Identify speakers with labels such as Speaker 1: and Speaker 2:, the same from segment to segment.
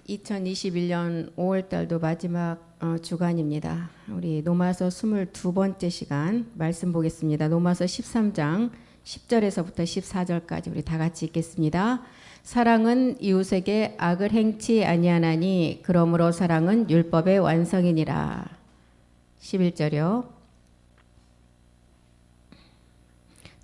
Speaker 1: 2021년 5월달도 마지막 주간입니다. 우리 로마서 22번째 시간 말씀 보겠습니다. 로마서 13장 10절에서부터 14절까지 우리 다 같이 읽겠습니다. 사랑은 이웃에게 악을 행치 아니하나니 그러므로 사랑은 율법의 완성이니라. 11절이요.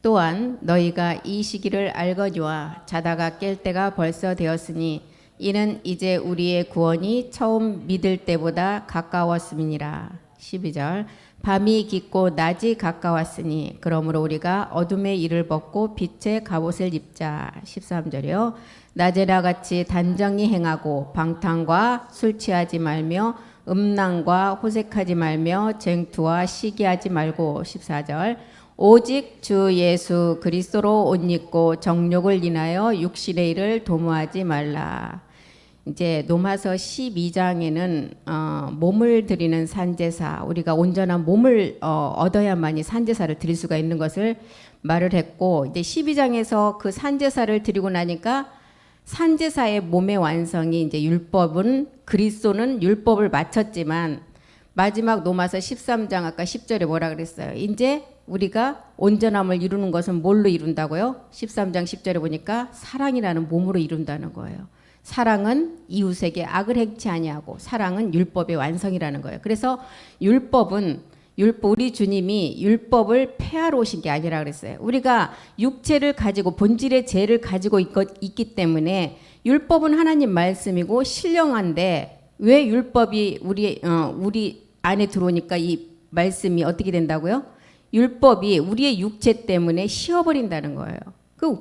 Speaker 1: 또한 너희가 이 시기를 알거니와 자다가 깰 때가 벌써 되었으니 이는 이제 우리의 구원이 처음 믿을 때보다 가까웠음이니라. 12절. 밤이 깊고 낮이 가까웠으니 그러므로 우리가 어둠의 일을 벗고 빛의 갑옷을 입자. 13절이요. 낮에나 같이 단정히 행하고 방탕과 술 취하지 말며 음란과 호색하지 말며 쟁투와 시기하지 말고. 14절. 오직 주 예수 그리스도로 옷 입고 정욕을 인하여 육신의 일을 도모하지 말라. 이제 로마서 12장에는 몸을 드리는 산제사, 우리가 온전한 몸을 얻어야만이 산제사를 드릴 수가 있는 것을 말을 했고, 이제 12장에서 그 산제사를 드리고 나니까 산제사의 몸의 완성이 이제 율법은, 그리스도는 율법을 마쳤지만 마지막 로마서 13장 아까 10절에 뭐라 그랬어요? 이제 우리가 온전함을 이루는 것은 뭘로 이룬다고요? 13장 10절에 보니까 사랑이라는 몸으로 이룬다는 거예요. 사랑은 이웃에게 악을 행치 아니하고 사랑은 율법의 완성이라는 거예요. 그래서 우리 주님이 율법을 폐하러 오신 게 아니라 그랬어요. 우리가 육체를 가지고 본질의 죄를 가지고 있기 때문에 율법은 하나님 말씀이고 신령한데 왜 율법이 우리 안에 들어오니까 이 말씀이 어떻게 된다고요? 율법이 우리의 육체 때문에 쉬어버린다는 거예요.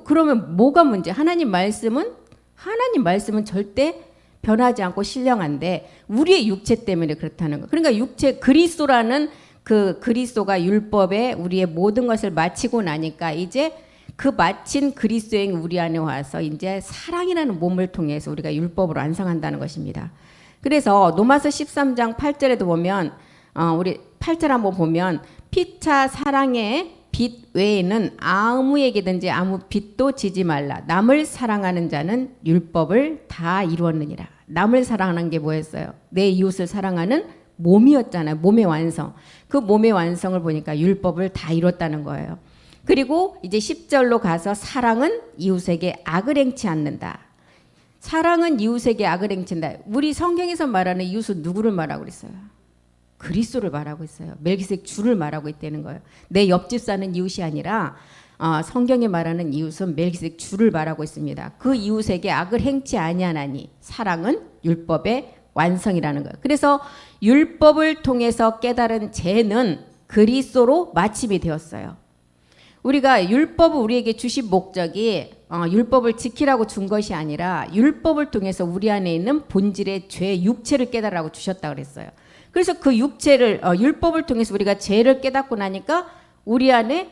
Speaker 1: 그러면 뭐가 문제? 하나님 말씀은 절대 변하지 않고 신령한데 우리의 육체 때문에 그렇다는 거예요. 그러니까 육체 그리스도라는 그 그리스도가 율법에 우리의 모든 것을 마치고 나니까 이제 그 마친 그리스도의 우리 안에 와서 이제 사랑이라는 몸을 통해서 우리가 율법을 완성한다는 것입니다. 그래서 로마서 13장 8절에도 보면 우리 8절 한번 보면 피차 사랑의 빛 외에는 아무에게든지 아무 빛도 지지 말라. 남을 사랑하는 자는 율법을 다 이루었느니라. 남을 사랑하는 게 뭐였어요? 내 이웃을 사랑하는 몸이었잖아요. 몸의 완성. 그 몸의 완성을 보니까 율법을 다 이뤘다는 거예요. 그리고 이제 10절로 가서 사랑은 이웃에게 악을 행치 않는다. 사랑은 이웃에게 악을 행친다. 우리 성경에서 말하는 이웃은 누구를 말하고 있어요? 그리스도를 말하고 있어요. 멜기세덱 주를 말하고 있다는 거예요. 내 옆집 사는 이웃이 아니라 성경에 말하는 이웃은 멜기세덱 주를 말하고 있습니다. 그 이웃에게 악을 행치 아니하나니 사랑은 율법의 완성이라는 거예요. 그래서 율법을 통해서 깨달은 죄는 그리스도로 마침이 되었어요. 우리가 율법을 우리에게 주신 목적이 율법을 지키라고 준 것이 아니라 율법을 통해서 우리 안에 있는 본질의 죄, 육체를 깨달으라고 주셨다 그랬어요. 그래서 그 육체를 율법을 통해서 우리가 죄를 깨닫고 나니까 우리 안에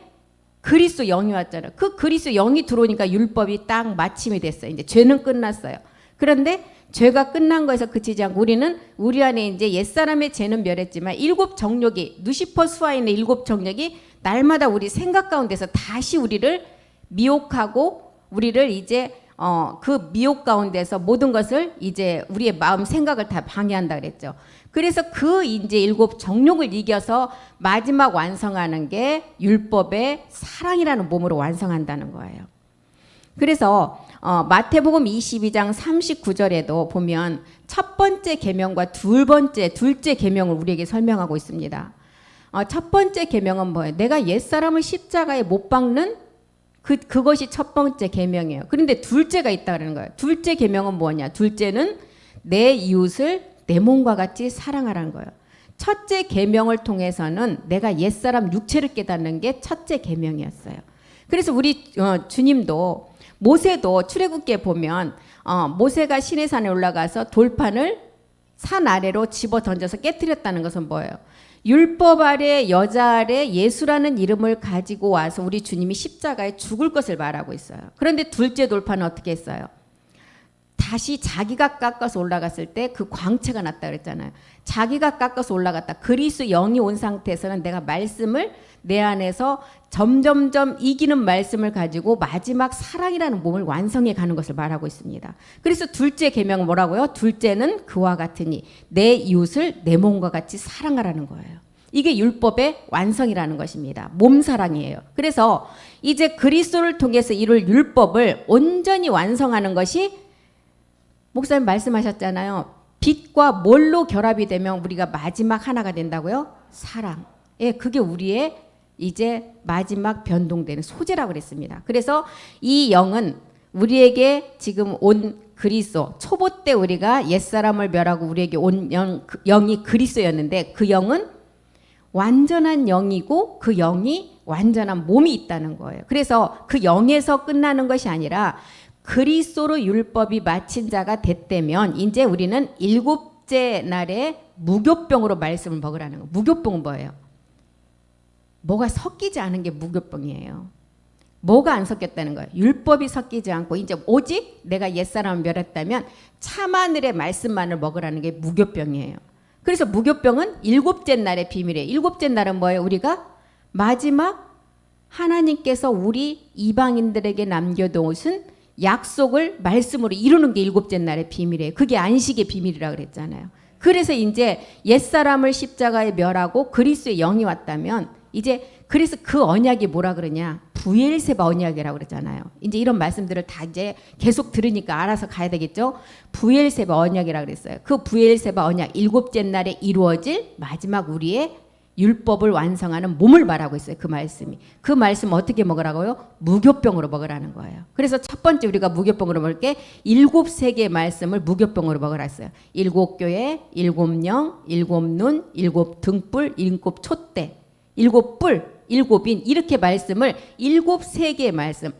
Speaker 1: 그리스도 영이 왔잖아요. 그 그리스도 영이 들어오니까 율법이 딱 마침이 됐어요. 이제 죄는 끝났어요. 그런데 죄가 끝난 거에서 그치지 않고 우리는 우리 안에 이제 옛사람의 죄는 멸했지만 일곱 정욕이 누시퍼 수하인의 일곱 정욕이 날마다 우리 생각 가운데서 다시 우리를 미혹하고 우리를 이제 그 미혹 가운데서 모든 것을 이제 우리의 마음 생각을 다 방해한다 그랬죠. 그래서 그 이제 일곱 정욕을 이겨서 마지막 완성하는 게 율법의 사랑이라는 몸으로 완성한다는 거예요. 그래서 마태복음 22장 39절에도 보면 첫 번째 계명과 둘째 계명을 우리에게 설명하고 있습니다. 첫 번째 계명은 뭐예요? 내가 옛사람을 십자가에 못 박는 그것이 첫 번째 계명이에요. 그런데 둘째가 있다는 거예요. 둘째 계명은 뭐냐? 둘째는 내 이웃을 내 몸과 같이 사랑하라는 거예요. 첫째 계명을 통해서는 내가 옛사람 육체를 깨닫는 게 첫째 계명이었어요. 그래서 우리 주님도 모세도 출애굽기에 보면 모세가 시내산에 올라가서 돌판을 산 아래로 집어 던져서 깨뜨렸다는 것은 뭐예요? 율법 아래 여자 아래 예수라는 이름을 가지고 와서 우리 주님이 십자가에 죽을 것을 말하고 있어요. 그런데 둘째 돌판은 어떻게 했어요? 다시 자기가 깎아서 올라갔을 때 그 광채가 났다 그랬잖아요. 자기가 깎아서 올라갔다. 그리스도 영이 온 상태에서는 내가 말씀을 내 안에서 점점점 이기는 말씀을 가지고 마지막 사랑이라는 몸을 완성해 가는 것을 말하고 있습니다. 그래서 둘째 계명은 뭐라고요? 둘째는 그와 같으니 내 이웃을 내 몸과 같이 사랑하라는 거예요. 이게 율법의 완성이라는 것입니다. 몸 사랑이에요. 그래서 이제 그리스도를 통해서 이룰 율법을 온전히 완성하는 것이 목사님 말씀하셨잖아요. 빛과 뭘로 결합이 되면 우리가 마지막 하나가 된다고요? 사랑. 예, 그게 우리의 이제 마지막 변동되는 소재라고 그랬습니다. 그래서 이 영은 우리에게 지금 온 그리스도, 초보 때 우리가 옛사람을 멸하고 우리에게 온 영이 그리스도였는데 그 영은 완전한 영이고 그 영이 완전한 몸이 있다는 거예요. 그래서 그 영에서 끝나는 것이 아니라 그리스도로 율법이 마친 자가 됐다면 이제 우리는 일곱째 날에 무교병으로 말씀을 먹으라는 거예요. 무교병은 뭐예요? 뭐가 섞이지 않은 게 무교병이에요. 뭐가 안 섞였다는 거예요? 율법이 섞이지 않고 이제 오직 내가 옛사람을 멸했다면 참하늘의 말씀만을 먹으라는 게 무교병이에요. 그래서 무교병은 일곱째 날의 비밀이에요. 일곱째 날은 뭐예요? 우리가 마지막 하나님께서 우리 이방인들에게 남겨놓으신 약속을 말씀으로 이루는 게 일곱째 날의 비밀이에요. 그게 안식의 비밀이라고 그랬잖아요. 그래서 이제 옛사람을 십자가에 멸하고 그리스도의 영이 왔다면 이제 그래서 그 언약이 뭐라 그러냐? 부엘세바 언약이라고 그러잖아요. 이제 이런 말씀들을 다 이제 계속 들으니까 알아서 가야 되겠죠? 부엘세바 언약이라고 그랬어요. 그 부엘세바 언약 일곱째 날에 이루어질 마지막 우리의 율법을 완성하는 몸을 말하고 있어요. 그 말씀이. 그 말씀 어떻게 먹으라고요? 무교병으로 먹으라는 거예요. 그래서 첫 번째 우리가 무교병으로 먹을 게 일곱 세계의 말씀을 무교병으로 먹으라 했어요. 일곱 교회, 일곱 영, 일곱 눈, 일곱 등불, 일곱 촛대, 일곱 뿔, 일곱인 이렇게 말씀을 일곱 세계의 말씀.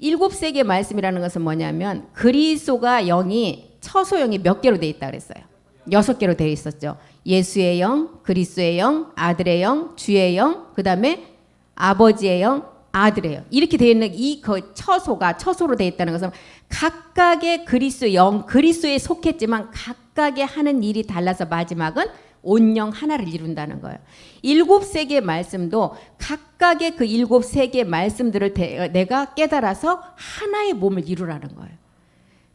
Speaker 1: 일곱 세계의 말씀이라는 것은 뭐냐면 그리스도가 영이 처소영이 몇 개로 돼 있다 그랬어요. 6개로 되어 있었죠. 예수의 영, 그리스도의 영, 아들의 영, 주의 영, 그 다음에 아버지의 영, 아들의 영. 이렇게 되어 있는 이 처소가 처소로 되어 있다는 것은 각각의 그리스도 영, 그리스도에 속했지만 각각의 하는 일이 달라서 마지막은 온영 하나를 이룬다는 거예요. 일곱 세계의 말씀도 각각의 그 일곱 세계의 말씀들을 내가 깨달아서 하나의 몸을 이루라는 거예요.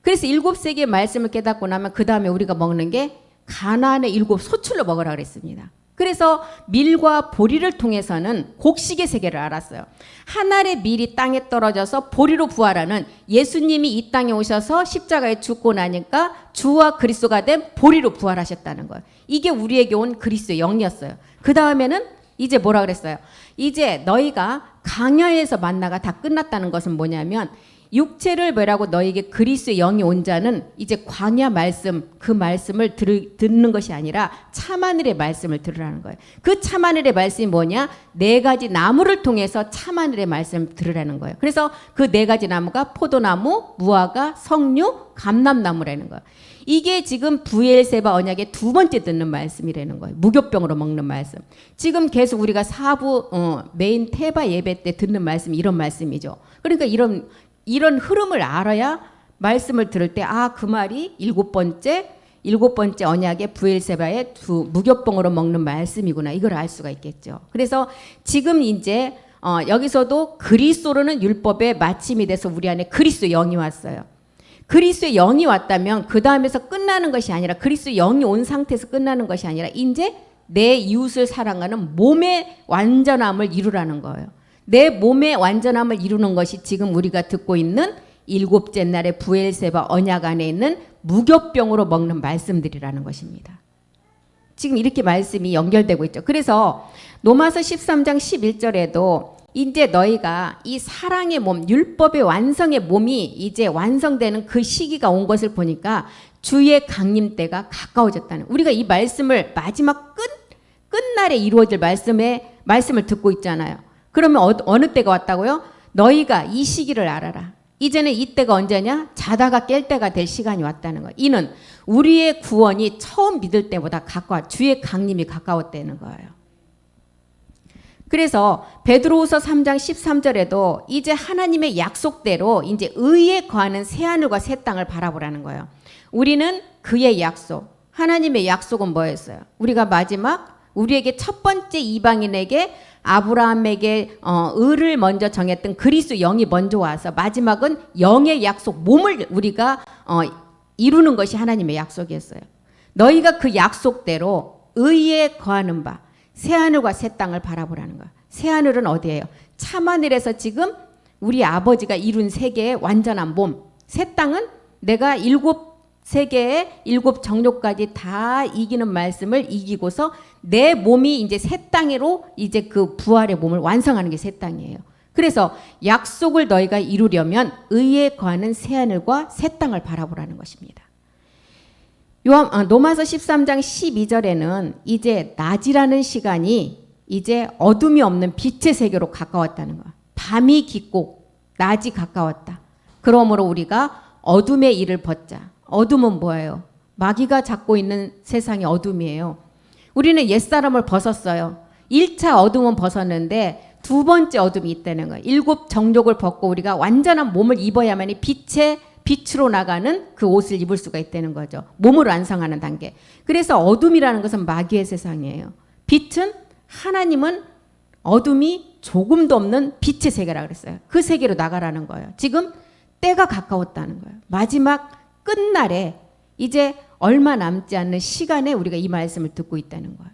Speaker 1: 그래서 일곱 세계의 말씀을 깨닫고 나면 그 다음에 우리가 먹는 게 가나안의 일곱 소출로 먹으라 그랬습니다. 그래서 밀과 보리를 통해서는 곡식의 세계를 알았어요. 한 알의 밀이 땅에 떨어져서 보리로 부활하는 예수님이 이 땅에 오셔서 십자가에 죽고 나니까 주와 그리스도가 된 보리로 부활하셨다는 거예요. 이게 우리에게 온 그리스도의 영이었어요. 그 다음에는 이제 뭐라 그랬어요? 이제 너희가 광야에서 만나가 다 끝났다는 것은 뭐냐면 육체를 멸하고 너에게 그리스도의 영이 온 자는 이제 광야 말씀 그 말씀을 듣는 것이 아니라 참하늘의 말씀을 들으라는 거예요. 그 참하늘의 말씀이 뭐냐? 4가지 나무를 통해서 참하늘의 말씀을 들으라는 거예요. 그래서 그 4가지 나무가 포도나무, 무화과, 석류, 감람나무라는 거예요. 이게 지금 부엘세바 언약의 2번째 듣는 말씀이라는 거예요. 무교병으로 먹는 말씀. 지금 계속 우리가 메인 테바 예배 때 듣는 말씀이 이런 말씀이죠. 그러니까 이런 흐름을 알아야 말씀을 들을 때 그 말이 일곱 번째 언약의 부엘세바의 무교병으로 먹는 말씀이구나. 이걸 알 수가 있겠죠. 그래서 지금 이제 여기서도 그리스도로는 율법의 마침이 돼서 우리 안에 그리스도 영이 왔어요. 그리스도의 영이 왔다면 그 다음에서 끝나는 것이 아니라 그리스도의 영이 온 상태에서 끝나는 것이 아니라 이제 내 이웃을 사랑하는 몸의 완전함을 이루라는 거예요. 내 몸의 완전함을 이루는 것이 지금 우리가 듣고 있는 일곱째 날의 부엘세바 언약 안에 있는 무교병으로 먹는 말씀들이라는 것입니다. 지금 이렇게 말씀이 연결되고 있죠. 그래서 로마서 13장 11절에도 이제 너희가 이 사랑의 몸, 율법의 완성의 몸이 이제 완성되는 그 시기가 온 것을 보니까 주의 강림 때가 가까워졌다는. 우리가 이 말씀을 마지막 끝날에 이루어질 말씀을 듣고 있잖아요. 그러면 어느 때가 왔다고요? 너희가 이 시기를 알아라. 이제는 이때가 언제냐? 자다가 깰 때가 될 시간이 왔다는 거예요. 이는 우리의 구원이 처음 믿을 때보다 주의 강림이 가까웠다는 거예요. 그래서 베드로후서 3장 13절에도 이제 하나님의 약속대로 이제 의에 거하는 새 하늘과 새 땅을 바라보라는 거예요. 우리는 그의 약속, 하나님의 약속은 뭐였어요? 우리가 마지막 우리에게 첫 번째 이방인에게 아브라함에게 을을 먼저 정했던 그리스도 영이 먼저 와서 마지막은 영의 약속 몸을 우리가 이루는 것이 하나님의 약속이었어요. 너희가 그 약속대로 의에 거하는 바 새하늘과 새 땅을 바라보라는 거야. 새하늘은 어디예요? 참하늘에서 지금 우리 아버지가 이룬 세계의 완전한 몸. 새 땅은 내가 세계의 7 정욕까지 다 이기는 말씀을 이기고서 내 몸이 이제 새 땅으로 이제 그 부활의 몸을 완성하는 게 새 땅이에요. 그래서 약속을 너희가 이루려면 의에 거하는 새하늘과 새 땅을 바라보라는 것입니다. 로마서 13장 12절에는 이제 낮이라는 시간이 이제 어둠이 없는 빛의 세계로 가까웠다는 거야. 밤이 깊고 낮이 가까웠다. 그러므로 우리가 어둠의 일을 벗자. 어둠은 뭐예요? 마귀가 잡고 있는 세상의 어둠이에요. 우리는 옛사람을 벗었어요. 1차 어둠은 벗었는데 두 번째 어둠이 있다는 거예요. 7 정욕을 벗고 우리가 완전한 몸을 입어야만이 빛으로 나가는 그 옷을 입을 수가 있다는 거죠. 몸을 완성하는 단계. 그래서 어둠이라는 것은 마귀의 세상이에요. 빛은 하나님은 어둠이 조금도 없는 빛의 세계라고 그랬어요. 그 세계로 나가라는 거예요. 지금 때가 가까웠다는 거예요. 마지막 끝날에 이제 얼마 남지 않는 시간에 우리가 이 말씀을 듣고 있다는 거예요.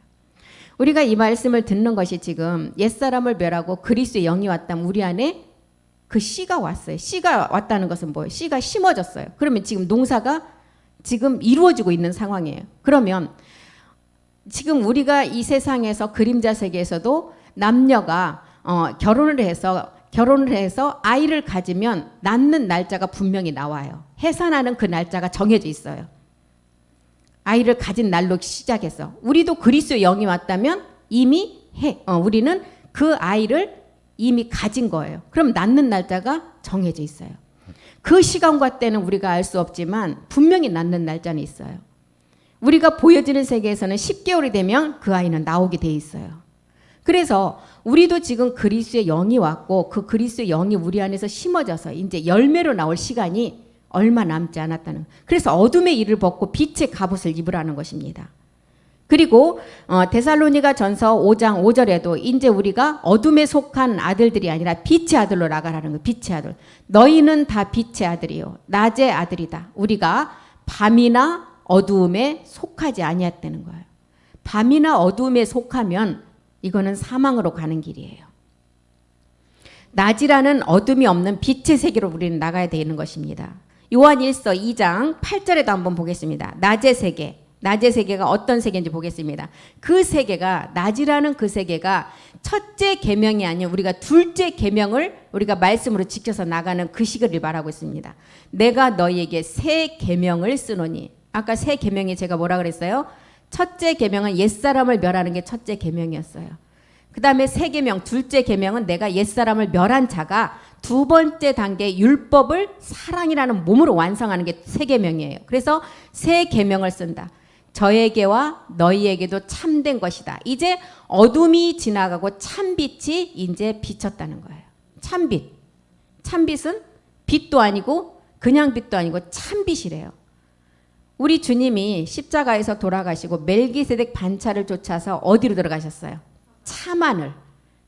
Speaker 1: 우리가 이 말씀을 듣는 것이 지금 옛사람을 멸하고 그리스도의 영이 왔다면 우리 안에 그 씨가 왔어요. 씨가 왔다는 것은 뭐예요? 씨가 심어졌어요. 그러면 지금 농사가 지금 이루어지고 있는 상황이에요. 그러면 지금 우리가 이 세상에서 그림자 세계에서도 남녀가 결혼을 해서 아이를 가지면 낳는 날짜가 분명히 나와요. 해산하는 그 날짜가 정해져 있어요. 아이를 가진 날로 시작해서 우리도 그리스도의 영이 왔다면 이미 우리는 그 아이를 이미 가진 거예요. 그럼 낳는 날짜가 정해져 있어요. 그 시간과 때는 우리가 알 수 없지만 분명히 낳는 날짜는 있어요. 우리가 보여지는 세계에서는 10개월이 되면 그 아이는 나오게 돼 있어요. 그래서 우리도 지금 그리스도의 영이 왔고 그 그리스도의 영이 우리 안에서 심어져서 이제 열매로 나올 시간이 얼마 남지 않았다는. 그래서 어둠의 일을 벗고 빛의 갑옷을 입으라는 것입니다. 그리고 데살로니가 전서 5장 5절에도 이제 우리가 어둠에 속한 아들들이 아니라 빛의 아들로 나가라는 거예요. 빛의 아들. 너희는 다 빛의 아들이요 낮의 아들이다. 우리가 밤이나 어두움에 속하지 아니했다는 거예요. 밤이나 어두움에 속하면 이거는 사망으로 가는 길이에요. 낮이라는 어둠이 없는 빛의 세계로 우리는 나가야 되는 것입니다. 요한일서 2장 8절에도 한번 보겠습니다. 낮의 세계. 낮의 세계가 어떤 세계인지 보겠습니다. 그 세계가 낮이라는 그 세계가 첫째 계명이 아닌 우리가 둘째 계명을 우리가 말씀으로 지켜서 나가는 그 시기를 말하고 있습니다. 내가 너희에게 새 계명을 쓰노니. 아까 새 계명이 제가 뭐라 그랬어요? 첫째 계명은 옛사람을 멸하는 게 첫째 계명이었어요. 그 다음에 새 계명, 둘째 계명은 내가 옛사람을 멸한 자가 두 번째 단계 율법을 사랑이라는 몸으로 완성하는 게 새 계명이에요. 그래서 새 계명을 쓴다. 저에게와 너희에게도 참된 것이다. 이제 어둠이 지나가고 참빛이 이제 비쳤다는 거예요. 참빛. 참빛은 빛도 아니고 그냥 빛도 아니고 참빛이래요. 우리 주님이 십자가에서 돌아가시고 멜기세덱 반차를 쫓아서 어디로 들어가셨어요? 참하늘.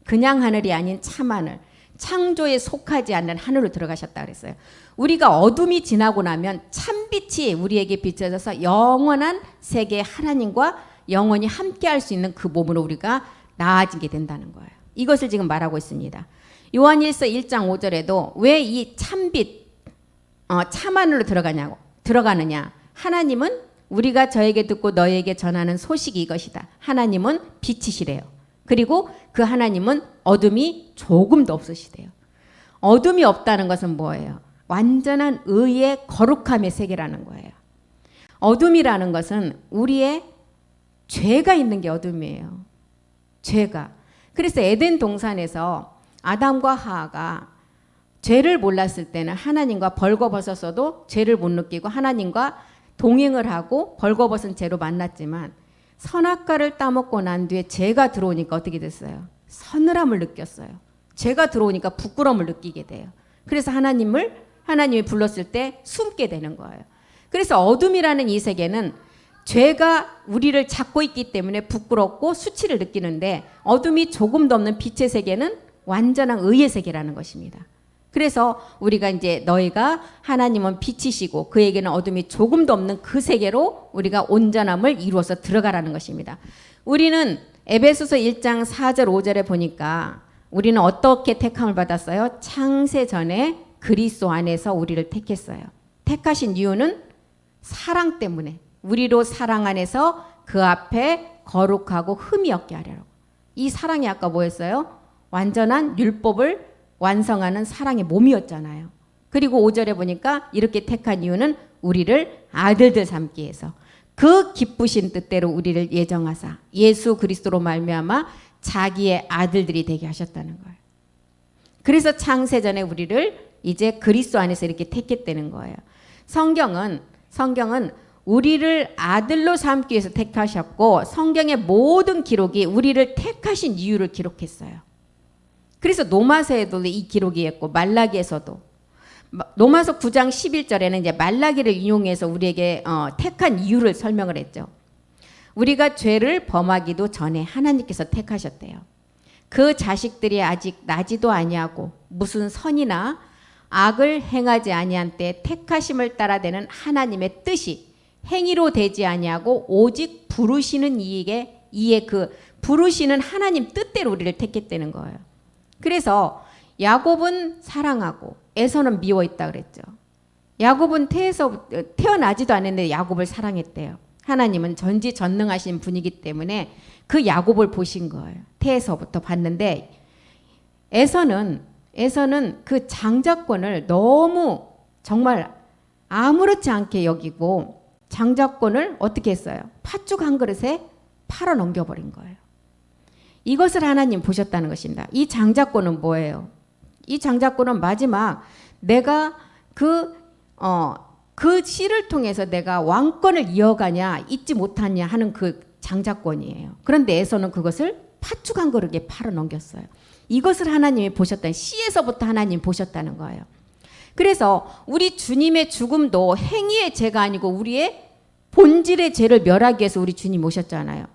Speaker 1: 그냥 하늘이 아닌 참하늘. 창조에 속하지 않는 하늘로 들어가셨다 그랬어요. 우리가 어둠이 지나고 나면 참빛이 우리에게 비춰져서 영원한 세계 하나님과 영원히 함께할 수 있는 그 몸으로 우리가 나아지게 된다는 거예요. 이것을 지금 말하고 있습니다. 요한일서 1장 5절에도 왜 이 참빛 참하늘로 들어가느냐. 하나님은 우리가 저에게 듣고 너에게 전하는 소식이 이것이다. 하나님은 빛이시래요. 그리고 그 하나님은 어둠이 조금도 없으시대요. 어둠이 없다는 것은 뭐예요? 완전한 의의 거룩함의 세계라는 거예요. 어둠이라는 것은 우리의 죄가 있는 게 어둠이에요. 죄가. 그래서 에덴 동산에서 아담과 하와가 죄를 몰랐을 때는 하나님과 벌거벗었어도 죄를 못 느끼고 하나님과 동행을 하고 벌거벗은 죄로 만났지만 선악과를 따먹고 난 뒤에 죄가 들어오니까 어떻게 됐어요? 서늘함을 느꼈어요. 죄가 들어오니까 부끄러움을 느끼게 돼요. 그래서 하나님이 불렀을 때 숨게 되는 거예요. 그래서 어둠이라는 이 세계는 죄가 우리를 잡고 있기 때문에 부끄럽고 수치를 느끼는데, 어둠이 조금도 없는 빛의 세계는 완전한 의의 세계라는 것입니다. 그래서 우리가 이제 너희가 하나님은 빛이시고 그에게는 어둠이 조금도 없는 그 세계로 우리가 온전함을 이루어서 들어가라는 것입니다. 우리는 에베소서 1장 4절 5절에 보니까 우리는 어떻게 택함을 받았어요? 창세 전에 그리스도 안에서 우리를 택했어요. 택하신 이유는 사랑 때문에, 우리로 사랑 안에서 그 앞에 거룩하고 흠이 없게 하려고. 이 사랑이 아까 뭐였어요? 완전한 율법을 완성하는 사랑의 몸이었잖아요. 그리고 5절에 보니까 이렇게 택한 이유는 우리를 아들들 삼기 위해서 그 기쁘신 뜻대로 우리를 예정하사 예수 그리스도로 말미암아 자기의 아들들이 되게 하셨다는 거예요. 그래서 창세전에 우리를 이제 그리스도 안에서 이렇게 택했다는 거예요. 성경은 우리를 아들로 삼기 위해서 택하셨고, 성경의 모든 기록이 우리를 택하신 이유를 기록했어요. 그래서 노마서에도 이 기록이 있고 말라기에서도, 노마서 9장 11절에는 이제 말라기를 인용해서 우리에게 택한 이유를 설명을 했죠. 우리가 죄를 범하기도 전에 하나님께서 택하셨대요. 그 자식들이 아직 나지도 아니하고 무슨 선이나 악을 행하지 아니한 때 택하심을 따라되는 하나님의 뜻이 행위로 되지 아니하고 오직 부르시는 이의 그 부르시는 하나님 뜻대로 우리를 택했다는 거예요. 그래서 야곱은 사랑하고 에서는 미워 있다 그랬죠. 야곱은 태어나지도 않았는데 야곱을 사랑했대요. 하나님은 전지전능하신 분이기 때문에 그 야곱을 보신 거예요. 태에서부터 봤는데, 에서는 그 장자권을 너무 정말 아무렇지 않게 여기고 장자권을 어떻게 했어요? 팥죽 한 그릇에 팔아 넘겨버린 거예요. 이것을 하나님 보셨다는 것입니다. 이 장자권은 뭐예요? 이 장자권은 마지막 내가 그 씨를 통해서 내가 왕권을 이어가냐 잊지 못하냐 하는 그 장자권이에요. 그런데 에서는 그것을 팥죽 한 그릇에 팔아 넘겼어요. 이것을 하나님이 보셨다는, 씨에서부터 하나님 보셨다는 거예요. 그래서 우리 주님의 죽음도 행위의 죄가 아니고 우리의 본질의 죄를 멸하기 위해서 우리 주님 오셨잖아요.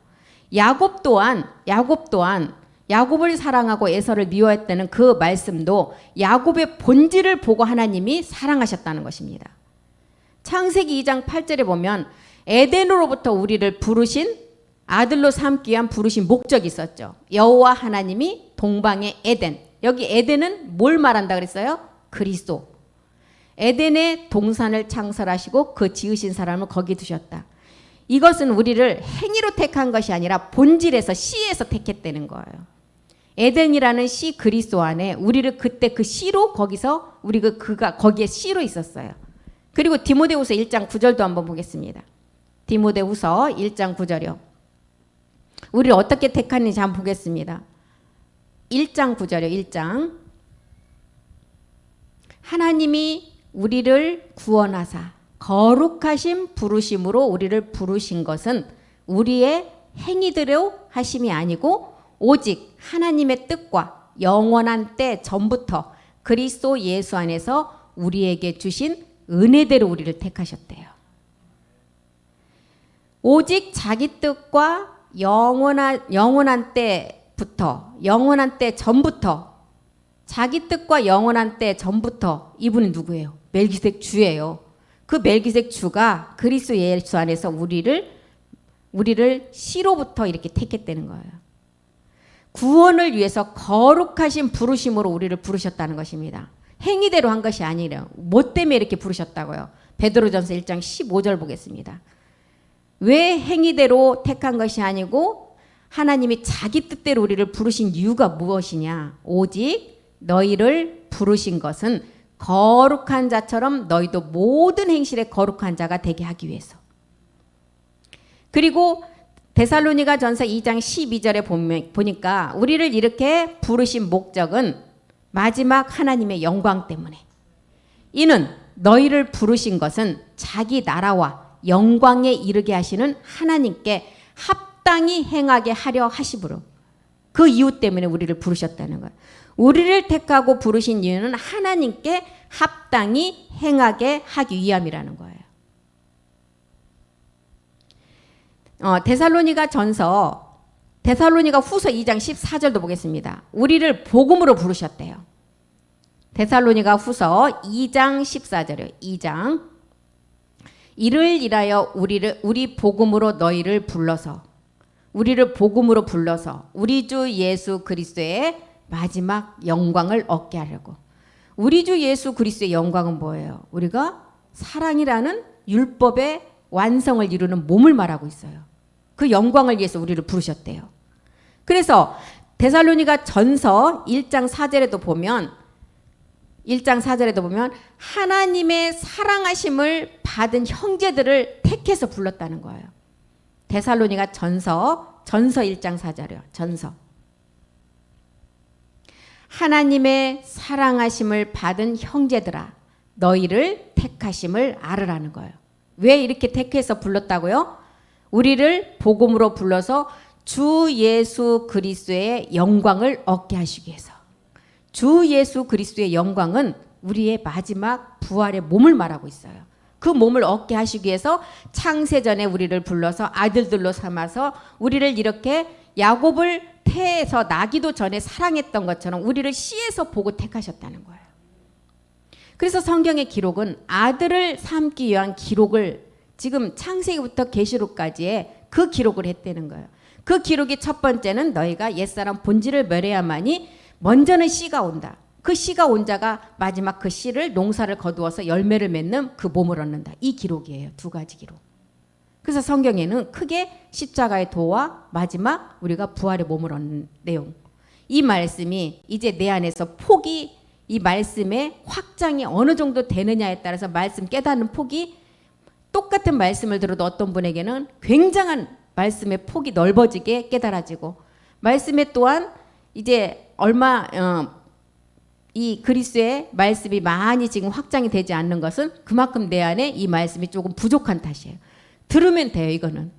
Speaker 1: 야곱 또한 야곱을 사랑하고 에서를 미워했다는 그 말씀도 야곱의 본질을 보고 하나님이 사랑하셨다는 것입니다. 창세기 2장 8절에 보면 에덴으로부터 우리를 부르신, 아들로 삼기 위한 부르신 목적이 있었죠. 여호와 하나님이 동방의 에덴, 여기 에덴은 뭘 말한다 그랬어요? 그리스도. 에덴의 동산을 창설하시고 그 지으신 사람을 거기 두셨다. 이것은 우리를 행위로 택한 것이 아니라 본질에서, 씨에서 택했다는 거예요. 에덴이라는 씨 그리스도 안에 우리를 그때 그 씨로, 거기서 그가 거기에 씨로 있었어요. 그리고 디모데후서 1장 9절도 한번 보겠습니다. 디모데후서 1장 9절이요. 우리를 어떻게 택하는지 한번 보겠습니다. 1장 9절이요. 1장. 하나님이 우리를 구원하사 거룩하신 부르심으로 우리를 부르신 것은 우리의 행위대로 하심이 아니고 오직 하나님의 뜻과 영원한 때 전부터 그리스도 예수 안에서 우리에게 주신 은혜대로 우리를 택하셨대요. 오직 자기 뜻과 영원한 때부터, 영원한 때 전부터, 자기 뜻과 영원한 때 전부터, 이분은 누구예요? 멜기세덱 주예요. 그 멜기세덱 주가 그리스도 예수 안에서 우리를 씨로부터 이렇게 택했다는 거예요. 구원을 위해서 거룩하신 부르심으로 우리를 부르셨다는 것입니다. 행위대로 한 것이 아니래요. 뭐 때문에 이렇게 부르셨다고요? 베드로전서 1장 15절 보겠습니다. 왜 행위대로 택한 것이 아니고 하나님이 자기 뜻대로 우리를 부르신 이유가 무엇이냐? 오직 너희를 부르신 것은 거룩한 자처럼 너희도 모든 행실에 거룩한 자가 되게 하기 위해서. 그리고 데살로니가 전서 2장 12절에 보니까 우리를 이렇게 부르신 목적은 마지막 하나님의 영광 때문에. 이는 너희를 부르신 것은 자기 나라와 영광에 이르게 하시는 하나님께 합당히 행하게 하려 하심으로, 그 이유 때문에 우리를 부르셨다는 거예요. 우리를 택하고 부르신 이유는 하나님께 합당히 행하게 하기 위함이라는 거예요. 데살로니가 후서 2장 14절도 보겠습니다. 우리를 복음으로 부르셨대요. 데살로니가 후서 2장 14절이요. 2장. 이를 인하여 우리 복음으로 너희를 불러서, 우리를 복음으로 불러서 우리 주 예수 그리스도의 마지막 영광을 얻게 하려고. 우리 주 예수 그리스도의 영광은 뭐예요? 우리가 사랑이라는 율법의 완성을 이루는 몸을 말하고 있어요. 그 영광을 위해서 우리를 부르셨대요. 그래서 데살로니가 전서 1장 4절에도 보면 하나님의 사랑하심을 받은 형제들을 택해서 불렀다는 거예요. 데살로니가 전서 1장 4절이요. 전서. 하나님의 사랑하심을 받은 형제들아, 너희를 택하심을 알으라는 거예요. 왜 이렇게 택해서 불렀다고요? 우리를 복음으로 불러서 주 예수 그리스도의 영광을 얻게 하시기 위해서. 주 예수 그리스도의 영광은 우리의 마지막 부활의 몸을 말하고 있어요. 그 몸을 얻게 하시기 위해서 창세전에 우리를 불러서 아들들로 삼아서 우리를 이렇게 야곱을 태에서 나기도 전에 사랑했던 것처럼 우리를 씨에서 보고 택하셨다는 거예요. 그래서 성경의 기록은 아들을 삼기 위한 기록을 지금 창세기부터 계시록까지의 그 기록을 했다는 거예요. 그 기록이 첫 번째는 너희가 옛사람 본질을 멸해야만이 먼저는 씨가 온다. 그 씨가 온 자가 마지막 그 씨를 농사를 거두어서 열매를 맺는 그 몸을 얻는다. 이 기록이에요. 두 가지 기록. 그래서 성경에는 크게 십자가의 도와 마지막 우리가 부활의 몸을 얻는 내용. 이 말씀이 이제 내 안에서 폭이, 이 말씀의 확장이 어느 정도 되느냐에 따라서 말씀 깨닫는 폭이, 똑같은 말씀을 들어도 어떤 분에게는 굉장한 말씀의 폭이 넓어지게 깨달아지고, 말씀에 또한 이제 이 그리스도의 말씀이 많이 지금 확장이 되지 않는 것은 그만큼 내 안에 이 말씀이 조금 부족한 탓이에요. 들으면 돼요. 이거는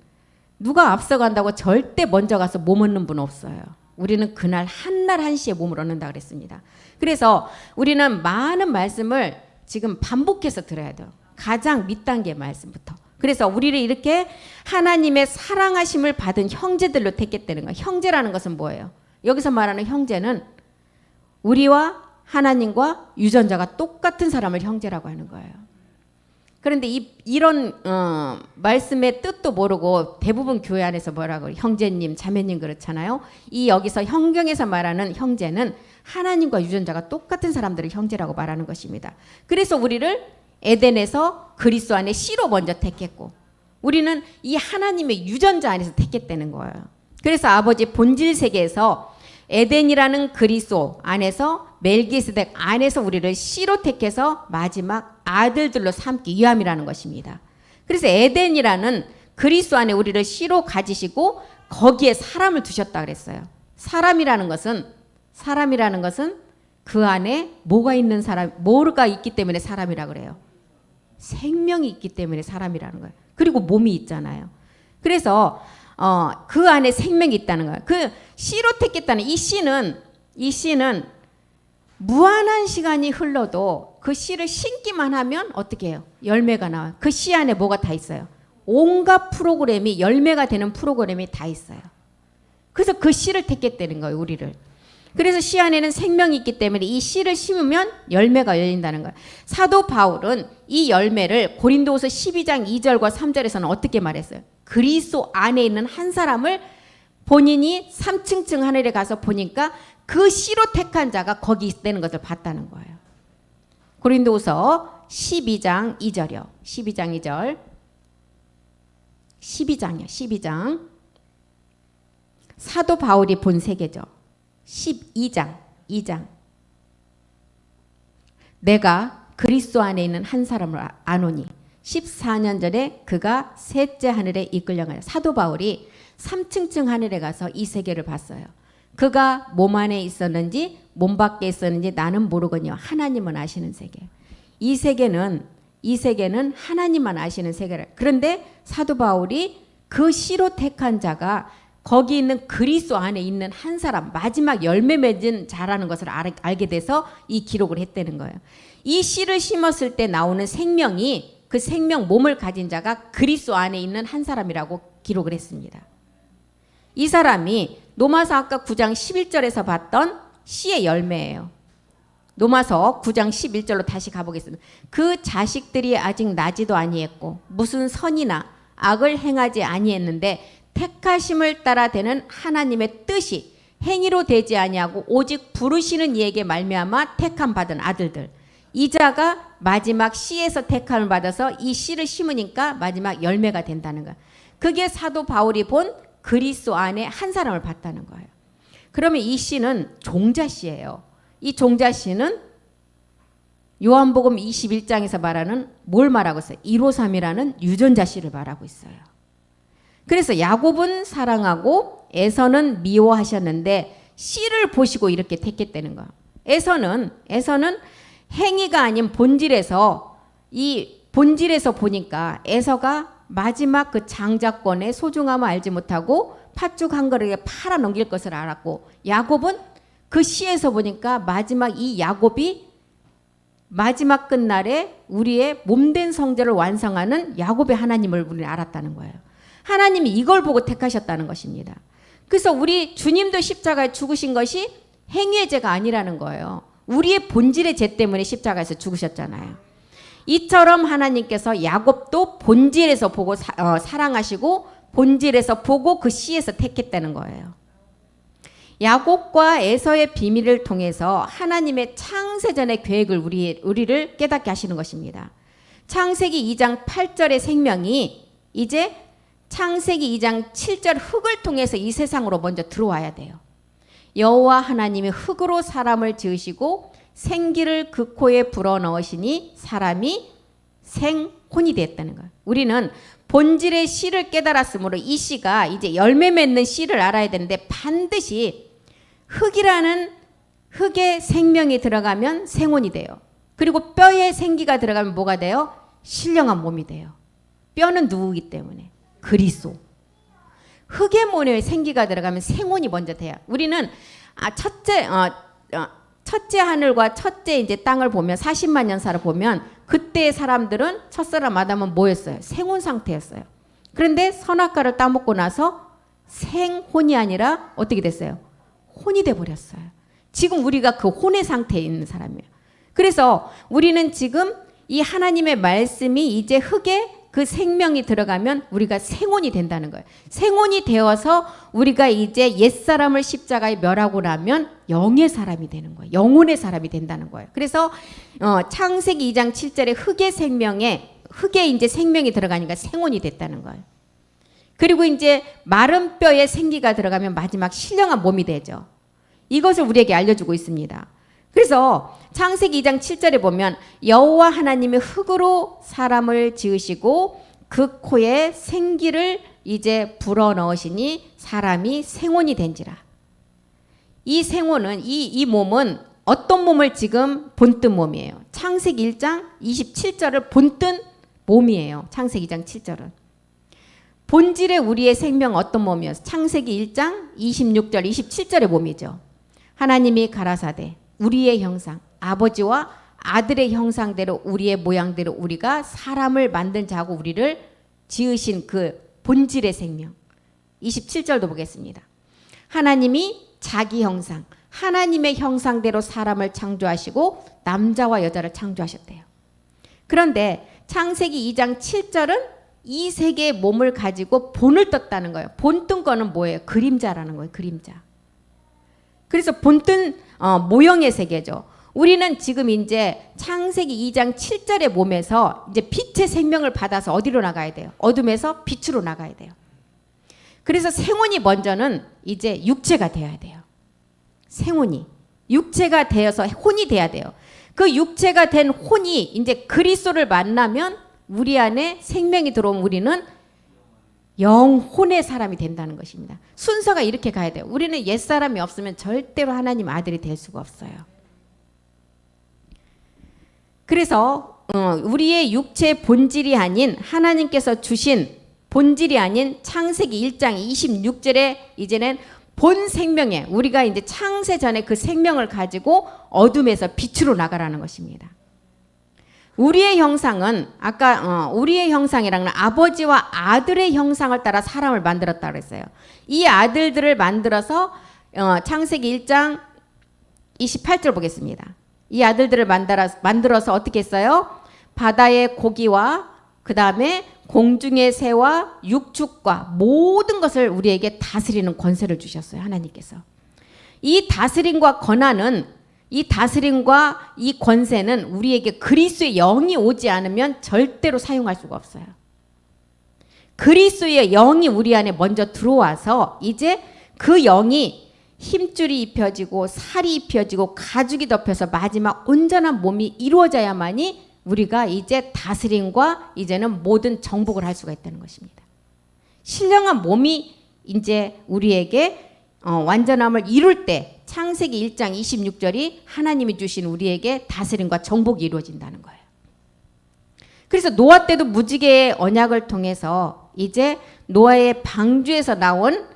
Speaker 1: 누가 앞서간다고 절대 먼저 가서 몸 얻는 분 없어요. 우리는 그날 한날 한시에 몸을 얻는다 그랬습니다. 그래서 우리는 많은 말씀을 지금 반복해서 들어야 돼요. 가장 밑단계 말씀부터. 그래서 우리를 이렇게 하나님의 사랑하심을 받은 형제들로 택했다는 거예요. 형제라는 것은 뭐예요? 여기서 말하는 형제는 우리와 하나님과 유전자가 똑같은 사람을 형제라고 하는 거예요. 그런데 이런 말씀의 뜻도 모르고 대부분 교회 안에서 뭐라고 형제님, 자매님 그렇잖아요. 이 여기서 성경에서 말하는 형제는 하나님과 유전자가 똑같은 사람들을 형제라고 말하는 것입니다. 그래서 우리를 에덴에서 그리스도 안에 씨로 먼저 택했고, 우리는 이 하나님의 유전자 안에서 택했다는 거예요. 그래서 아버지 본질 세계에서 에덴이라는 그리스도 안에서 멜기세덱 안에서 우리를 씨로 택해서 마지막 아들들로 삼기 위함이라는 것입니다. 그래서 에덴이라는 그리스도 안에 우리를 씨로 가지시고 거기에 사람을 두셨다 그랬어요. 사람이라는 것은 그 안에 뭐가 있는 사람, 뭐가 있기 때문에 사람이라 그래요. 생명이 있기 때문에 사람이라는 거예요. 그리고 몸이 있잖아요. 그래서 그 안에 생명이 있다는 거예요. 그 씨로 택했다는 이 씨는 무한한 시간이 흘러도 그 씨를 심기만 하면 어떻게 해요? 열매가 나와요. 그 씨 안에 뭐가 다 있어요? 온갖 프로그램이, 열매가 되는 프로그램이 다 있어요. 그래서 그 씨를 택했다는 거예요. 우리를. 그래서 씨 안에는 생명이 있기 때문에 이 씨를 심으면 열매가 열린다는 거예요. 사도 바울은 이 열매를 고린도후서 12장 2절과 3절에서는 어떻게 말했어요? 그리스도 안에 있는 한 사람을 본인이 3층층 하늘에 가서 보니까 그 씨로 택한 자가 거기 있다는 것을 봤다는 거예요. 고린도후서 12장 2절이요. 12장 2절. 12장. 사도 바울이 본 세계죠. 12장. 내가 그리스도 안에 있는 한 사람을 아노니 14년 전에 그가 셋째 하늘에 이끌려가요. 사도 바울이 3층층 하늘에 가서 이 세계를 봤어요. 그가 몸 안에 있었는지 몸 밖에 있었는지 나는 모르거니와 하나님은 아시는 세계. 이 세계는 하나님만 아시는 세계라. 그런데 사도 바울이 그 씨로 택한 자가 거기 있는 그리스도 안에 있는 한 사람, 마지막 열매 맺은 자라는 것을 알게 돼서 이 기록을 했다는 거예요. 이 씨를 심었을 때 나오는 생명이 그 생명 몸을 가진 자가 그리스도 안에 있는 한 사람이라고 기록을 했습니다. 이 사람이 로마서 아까 9장 11절에서 봤던 씨의 열매예요. 로마서 9장 11절로 다시 가보겠습니다. 그 자식들이 아직 나지도 아니했고 무슨 선이나 악을 행하지 아니했는데 택하심을 따라 되는 하나님의 뜻이 행위로 되지 아니하고 오직 부르시는 이에게 말미암아 택함 받은 아들들. 이 자가 마지막 씨에서 택함을 받아서 이 씨를 심으니까 마지막 열매가 된다는 거예요. 그게 사도 바울이 본 그리스도 안에 한 사람을 봤다는 거예요. 그러면 이 씨는 종자씨예요. 이 종자씨는 요한복음 21장에서 말하는 뭘 말하고 있어요? 153이라는 유전자씨를 말하고 있어요. 그래서 야곱은 사랑하고 에서는 미워하셨는데 씨를 보시고 이렇게 택했다는 거예요. 에서는 행위가 아닌 본질에서 보니까 에서가 마지막 그 장자권의 소중함을 알지 못하고 팥죽 한 그릇에 팔아 넘길 것을 알았고, 야곱은 그 시에서 보니까 마지막 이 야곱이 마지막 끝날에 우리의 몸된 성자를 완성하는 야곱의 하나님을 우리는 알았다는 거예요. 하나님이 이걸 보고 택하셨다는 것입니다. 그래서 우리 주님도 십자가에 죽으신 것이 행위의 죄가 아니라는 거예요. 우리의 본질의 죄 때문에 십자가에서 죽으셨잖아요. 이처럼 하나님께서 야곱도 본질에서 보고 사랑하시고 본질에서 보고 그 씨에서 택했다는 거예요. 야곱과 에서의 비밀을 통해서 하나님의 창세전의 계획을 우리를 깨닫게 하시는 것입니다. 창세기 2장 8절의 생명이 이제 창세기 2장 7절 흙을 통해서 이 세상으로 먼저 들어와야 돼요. 여호와 하나님이 흙으로 사람을 지으시고 생기를 그 코에 불어넣으시니 사람이 생혼이 되었다는 거예요. 우리는 본질의 씨를 깨달았으므로 이 씨가 이제 열매 맺는 씨를 알아야 되는데 반드시 흙이라는 흙에 생명이 들어가면 생혼이 돼요. 그리고 뼈에 생기가 들어가면 뭐가 돼요? 신령한 몸이 돼요. 뼈는 누구이기 때문에? 그리스도. 흙의 몸에 생기가 들어가면 생혼이 먼저 돼요. 우리는 첫째 하늘과 첫째 이제 땅을 보면 40만 년사를 보면 그때의 사람들은 첫사람 아담은 뭐였어요? 생혼 상태였어요. 그런데 선악과를 따먹고 나서 생혼이 아니라 어떻게 됐어요? 혼이 돼 버렸어요. 지금 우리가 그 혼의 상태에 있는 사람이에요. 그래서 우리는 지금 이 하나님의 말씀이 이제 흙에 그 생명이 들어가면 우리가 생혼이 된다는 거예요. 생혼이 되어서 우리가 이제 옛사람을 십자가에 멸하고 나면 영의 사람이 되는 거예요. 영혼의 사람이 된다는 거예요. 그래서 창세기 2장 7절에 흙에 이제 생명이 들어가니까 생혼이 됐다는 거예요. 그리고 이제 마른 뼈에 생기가 들어가면 마지막 신령한 몸이 되죠. 이것을 우리에게 알려주고 있습니다. 그래서 창세기 2장 7절에 보면 여호와 하나님이 흙으로 사람을 지으시고 그 코에 생기를 이제 불어넣으시니 사람이 생혼이 된지라. 이 생혼은 이 몸은 어떤 몸을 지금 본뜬 몸이에요. 창세기 1장 27절을 본뜬 몸이에요. 창세기 2장 7절은. 본질의 우리의 생명 어떤 몸이었어? 창세기 1장 26절 27절의 몸이죠. 하나님이 가라사대 우리의 형상, 아버지와 아들의 형상대로 우리의 모양대로 우리가 사람을 만든 자고 우리를 지으신 그 본질의 생명. 27절도 보겠습니다. 하나님이 자기 형상, 하나님의 형상대로 사람을 창조하시고 남자와 여자를 창조하셨대요. 그런데 창세기 2장 7절은 이 세계의 몸을 가지고 본을 떴다는 거예요. 본뜬 거는 뭐예요? 그림자라는 거예요. 그림자. 그래서 본뜬 모형의 세계죠. 우리는 지금 이제 창세기 2장 7절의 몸에서 이제 빛의 생명을 받아서 어디로 나가야 돼요? 어둠에서 빛으로 나가야 돼요. 그래서 생혼이 먼저는 이제 육체가 돼야 돼요. 생혼이. 육체가 되어서 혼이 돼야 돼요. 그 육체가 된 혼이 이제 그리스도를 만나면 우리 안에 생명이 들어오면 우리는 영혼의 사람이 된다는 것입니다. 순서가 이렇게 가야 돼요. 우리는 옛사람이 없으면 절대로 하나님 아들이 될 수가 없어요. 그래서 우리의 육체의 본질이 아닌 하나님께서 주신 본질이 아닌 창세기 1장 26절에 이제는 본 생명에 우리가 이제 창세 전에 그 생명을 가지고 어둠에서 빛으로 나가라는 것입니다. 우리의 형상은 아까 우리의 형상이랑은 아버지와 아들의 형상을 따라 사람을 만들었다 그랬어요. 이 아들들을 만들어서 창세기 1장 28절 보겠습니다. 이 아들들을 만들어서 어떻게 했어요? 바다의 고기와 그 다음에 공중의 새와 육축과 모든 것을 우리에게 다스리는 권세를 주셨어요. 하나님께서. 이 다스림과 권한은 이 다스림과 이 권세는 우리에게 그리스도의 영이 오지 않으면 절대로 사용할 수가 없어요. 그리스도의 영이 우리 안에 먼저 들어와서 이제 그 영이 힘줄이 입혀지고 살이 입혀지고 가죽이 덮여서 마지막 온전한 몸이 이루어져야만이 우리가 이제 다스림과 이제는 모든 정복을 할 수가 있다는 것입니다. 신령한 몸이 이제 우리에게 완전함을 이룰 때 창세기 1장 26절이 하나님이 주신 우리에게 다스림과 정복이 이루어진다는 거예요. 그래서 노아 때도 무지개의 언약을 통해서 이제 노아의 방주에서 나온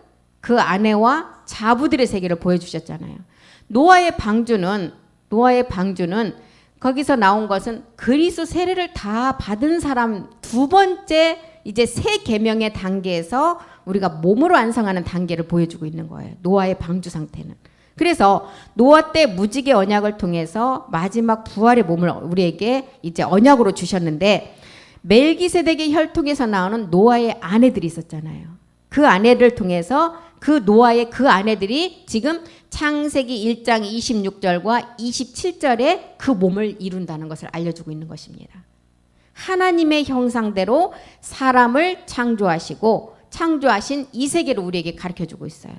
Speaker 1: 그 아내와 자부들의 세계를 보여주셨잖아요. 노아의 방주는 거기서 나온 것은 그리스도 세례를 다 받은 사람 두 번째 이제 새 계명의 단계에서 우리가 몸으로 완성하는 단계를 보여주고 있는 거예요. 노아의 방주 상태는. 그래서 노아 때 무지개 언약을 통해서 마지막 부활의 몸을 우리에게 이제 언약으로 주셨는데 멜기세덱의 혈통에서 나오는 노아의 아내들이 있었잖아요. 그 아내를 통해서 그 노아의 그 아내들이 지금 창세기 1장 26절과 27절에 그 몸을 이룬다는 것을 알려주고 있는 것입니다. 하나님의 형상대로 사람을 창조하시고 창조하신 이 세계를 우리에게 가르쳐주고 있어요.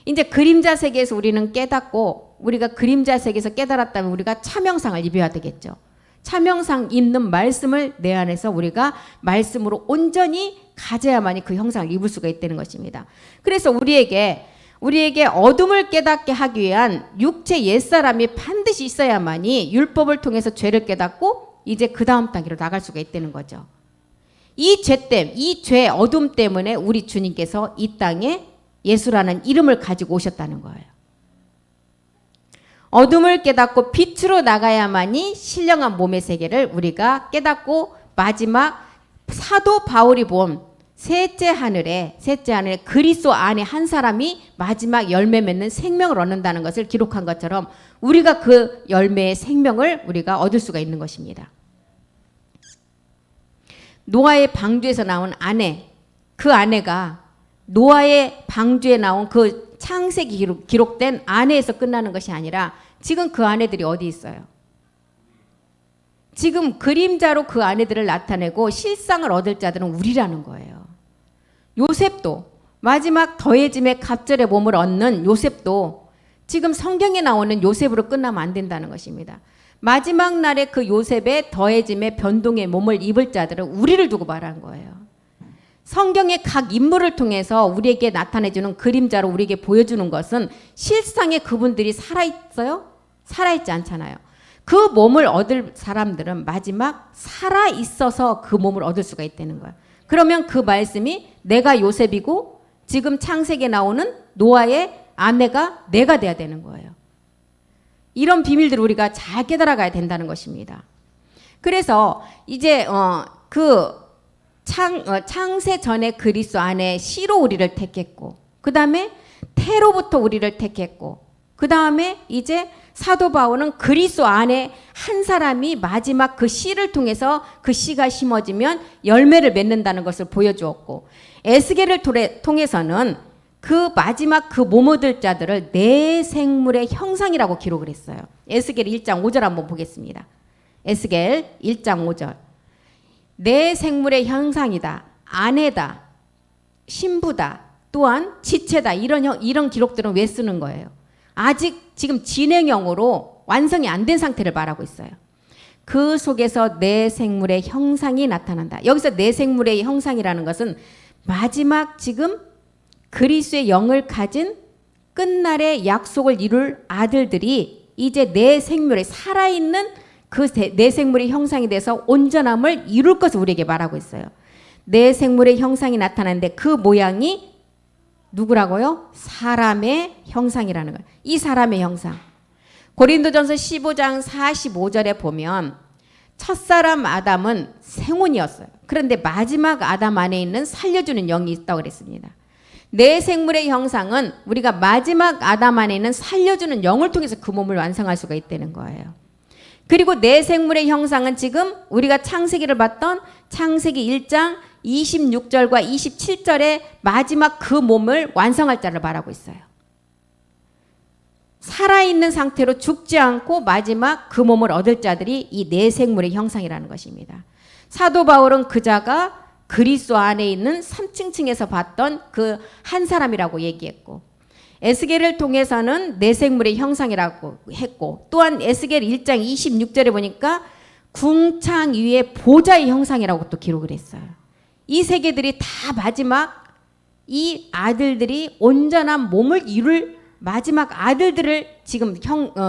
Speaker 1: 이제 그림자 세계에서 우리는 깨닫고 우리가 그림자 세계에서 깨달았다면 우리가 참형상을 입어야 되겠죠. 참형상 입는 말씀을 내 안에서 우리가 말씀으로 온전히 가져야만이 그 형상을 입을 수가 있다는 것입니다. 그래서 우리에게 어둠을 깨닫게 하기 위한 육체 옛사람이 반드시 있어야만이 율법을 통해서 죄를 깨닫고 이제 그 다음 단계로 나갈 수가 있다는 거죠. 이 죄 어둠 때문에 우리 주님께서 이 땅에 예수라는 이름을 가지고 오셨다는 거예요. 어둠을 깨닫고 빛으로 나가야만이 신령한 몸의 세계를 우리가 깨닫고 마지막 사도 바울이 본 셋째 하늘에 그리스도 안에 한 사람이 마지막 열매 맺는 생명을 얻는다는 것을 기록한 것처럼 우리가 그 열매의 생명을 우리가 얻을 수가 있는 것입니다. 노아의 방주에서 나온 아내, 그 아내가 노아의 방주에 나온 그 창세기 기록된 아내에서 끝나는 것이 아니라 지금 그 아내들이 어디 있어요? 지금 그림자로 그 아내들을 나타내고 실상을 얻을 자들은 우리라는 거예요. 요셉도 마지막 더해짐의 갑절의 몸을 얻는 요셉도 지금 성경에 나오는 요셉으로 끝나면 안 된다는 것입니다. 마지막 날에 그 요셉의 더해짐의 변동의 몸을 입을 자들은 우리를 두고 말한 거예요. 성경의 각 인물을 통해서 우리에게 나타내주는 그림자로 우리에게 보여주는 것은 실상의 그분들이 살아있어요? 살아있지 않잖아요. 그 몸을 얻을 사람들은 마지막 살아있어서 그 몸을 얻을 수가 있다는 거예요. 그러면 그 말씀이 내가 요셉이고 지금 창세기에 나오는 노아의 아내가 내가 돼야 되는 거예요. 이런 비밀들을 우리가 잘 깨달아가야 된다는 것입니다. 그래서 이제 창세 전에 그리스도 안에 씨로 우리를 택했고 그 다음에 태로부터 우리를 택했고 그 다음에 이제 사도 바울은 그리스도 안에 한 사람이 마지막 그 씨를 통해서 그 씨가 심어지면 열매를 맺는다는 것을 보여주었고 에스겔을 통해서는 그 마지막 그 몸 얻을 자들을 내 생물의 형상이라고 기록을 했어요. 에스겔 1장 5절 한번 보겠습니다. 에스겔 1장 5절 내 생물의 형상이다. 아내다. 신부다. 또한 지체다. 이런 기록들은 왜 쓰는 거예요? 아직 지금 진행형으로 완성이 안 된 상태를 말하고 있어요. 그 속에서 내 생물의 형상이 나타난다. 여기서 내 생물의 형상이라는 것은 마지막 지금 그리스도의 영을 가진 끝날의 약속을 이룰 아들들이 이제 내 생물에 살아있는 그 내 생물의 형상이 돼서 온전함을 이룰 것을 우리에게 말하고 있어요. 내 생물의 형상이 나타나는데 그 모양이 누구라고요? 사람의 형상이라는 거예요. 이 사람의 형상. 고린도전서 15장 45절에 보면 첫사람 아담은 생혼이었어요. 그런데 마지막 아담 안에 있는 살려주는 영이 있다고 그랬습니다. 내 생물의 형상은 우리가 마지막 아담 안에 있는 살려주는 영을 통해서 그 몸을 완성할 수가 있다는 거예요. 그리고 내 생물의 형상은 지금 우리가 창세기를 봤던 창세기 1장 26절과 27절의 마지막 그 몸을 완성할 자를 말하고 있어요. 살아있는 상태로 죽지 않고 마지막 그 몸을 얻을 자들이 이 내 생물의 형상이라는 것입니다. 사도 바울은 그 자가 그리스도 안에 있는 3층층에서 봤던 그 한 사람이라고 얘기했고, 에스겔을 통해서는 내 생물의 형상이라고 했고, 또한 에스겔 1장 26절에 보니까 궁창 위에 보좌의 형상이라고 또 기록을 했어요. 이 세계들이 다 마지막 이 아들들이 온전한 몸을 이룰 마지막 아들들을 지금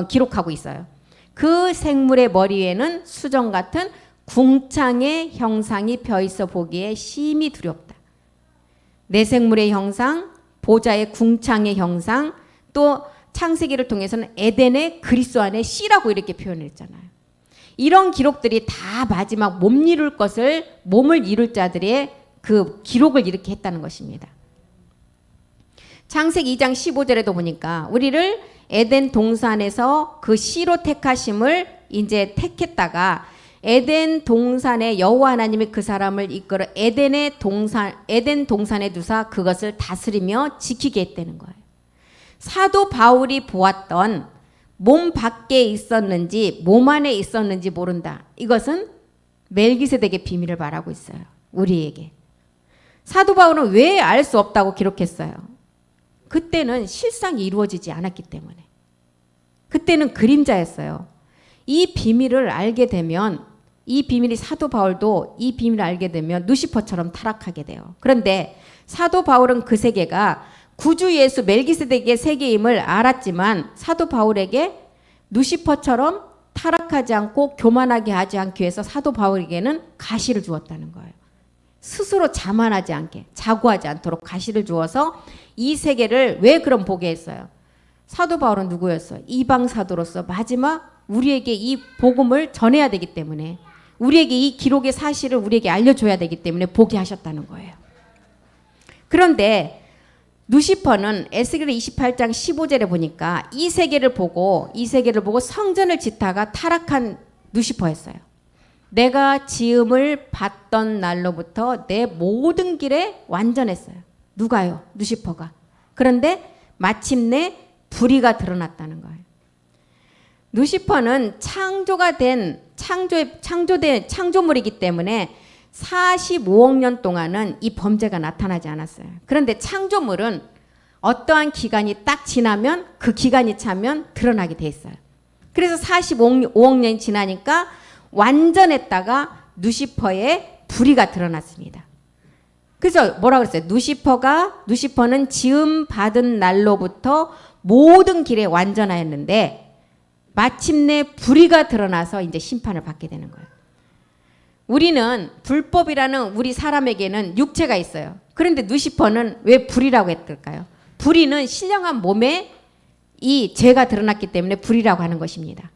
Speaker 1: 기록하고 있어요. 그 생물의 머리 위에는 수정 같은 궁창의 형상이 펴 있어 보기에 심히 두렵다. 내 생물의 형상, 보좌의 궁창의 형상, 또 창세기를 통해서는 에덴의 그리스도 안에 씨라고 이렇게 표현했잖아요. 이런 기록들이 다 마지막 몸을 이룰 자들의 그 기록을 이렇게 했다는 것입니다. 창세기 2장 15절에도 보니까 우리를 에덴 동산에서 그 씨로 택하심을 이제 택했다가 에덴 동산에 여호와 하나님이 그 사람을 이끌어 에덴 동산에 두사 그것을 다스리며 지키게 했다는 거예요. 사도 바울이 보았던 몸 밖에 있었는지 몸 안에 있었는지 모른다. 이것은 멜기세덱의 비밀을 말하고 있어요. 우리에게. 사도 바울은 왜 알 수 없다고 기록했어요? 그때는 실상이 이루어지지 않았기 때문에. 그때는 그림자였어요. 이 비밀을 알게 되면, 이 비밀이 사도 바울도 이 비밀을 알게 되면 누시퍼처럼 타락하게 돼요. 그런데 사도 바울은 그 세계가 구주 예수 멜기세덱의 세계임을 알았지만 사도 바울에게 누시퍼처럼 타락하지 않고 교만하게 하지 않기 위해서 사도 바울에게는 가시를 주었다는 거예요. 스스로 자만하지 않게, 자고하지 않도록 가시를 주어서 이 세계를 왜 그럼 보게 했어요? 사도 바울은 누구였어요? 이방 사도로서 마지막 우리에게 이 복음을 전해야 되기 때문에, 우리에게 이 기록의 사실을 우리에게 알려줘야 되기 때문에 보게 하셨다는 거예요. 그런데 누시퍼는 에스겔 28장 15절에 보니까 이 세계를 보고 성전을 짓다가 타락한 누시퍼였어요. 내가 지음을 받던 날로부터 내 모든 길에 완전했어요. 누가요? 누시퍼가. 그런데 마침내 불의가 드러났다는 거예요. 누시퍼는 창조물이기 때문에 45억 년 동안은 이 범죄가 나타나지 않았어요. 그런데 창조물은 어떠한 기간이 딱 지나면 그 기간이 차면 드러나게 돼 있어요. 그래서 45억 년이 지나니까 완전했다가 누시퍼의 불의가 드러났습니다. 그래서 뭐라고 그랬어요? 누시퍼는 지음 받은 날로부터 모든 길에 완전하였는데 마침내 불의가 드러나서 이제 심판을 받게 되는 거예요. 우리는 불법이라는 우리 사람에게는 육체가 있어요. 그런데 누시퍼는 왜 불의라고 했을까요? 불의는 신령한 몸에 이 죄가 드러났기 때문에 불의라고 하는 것입니다.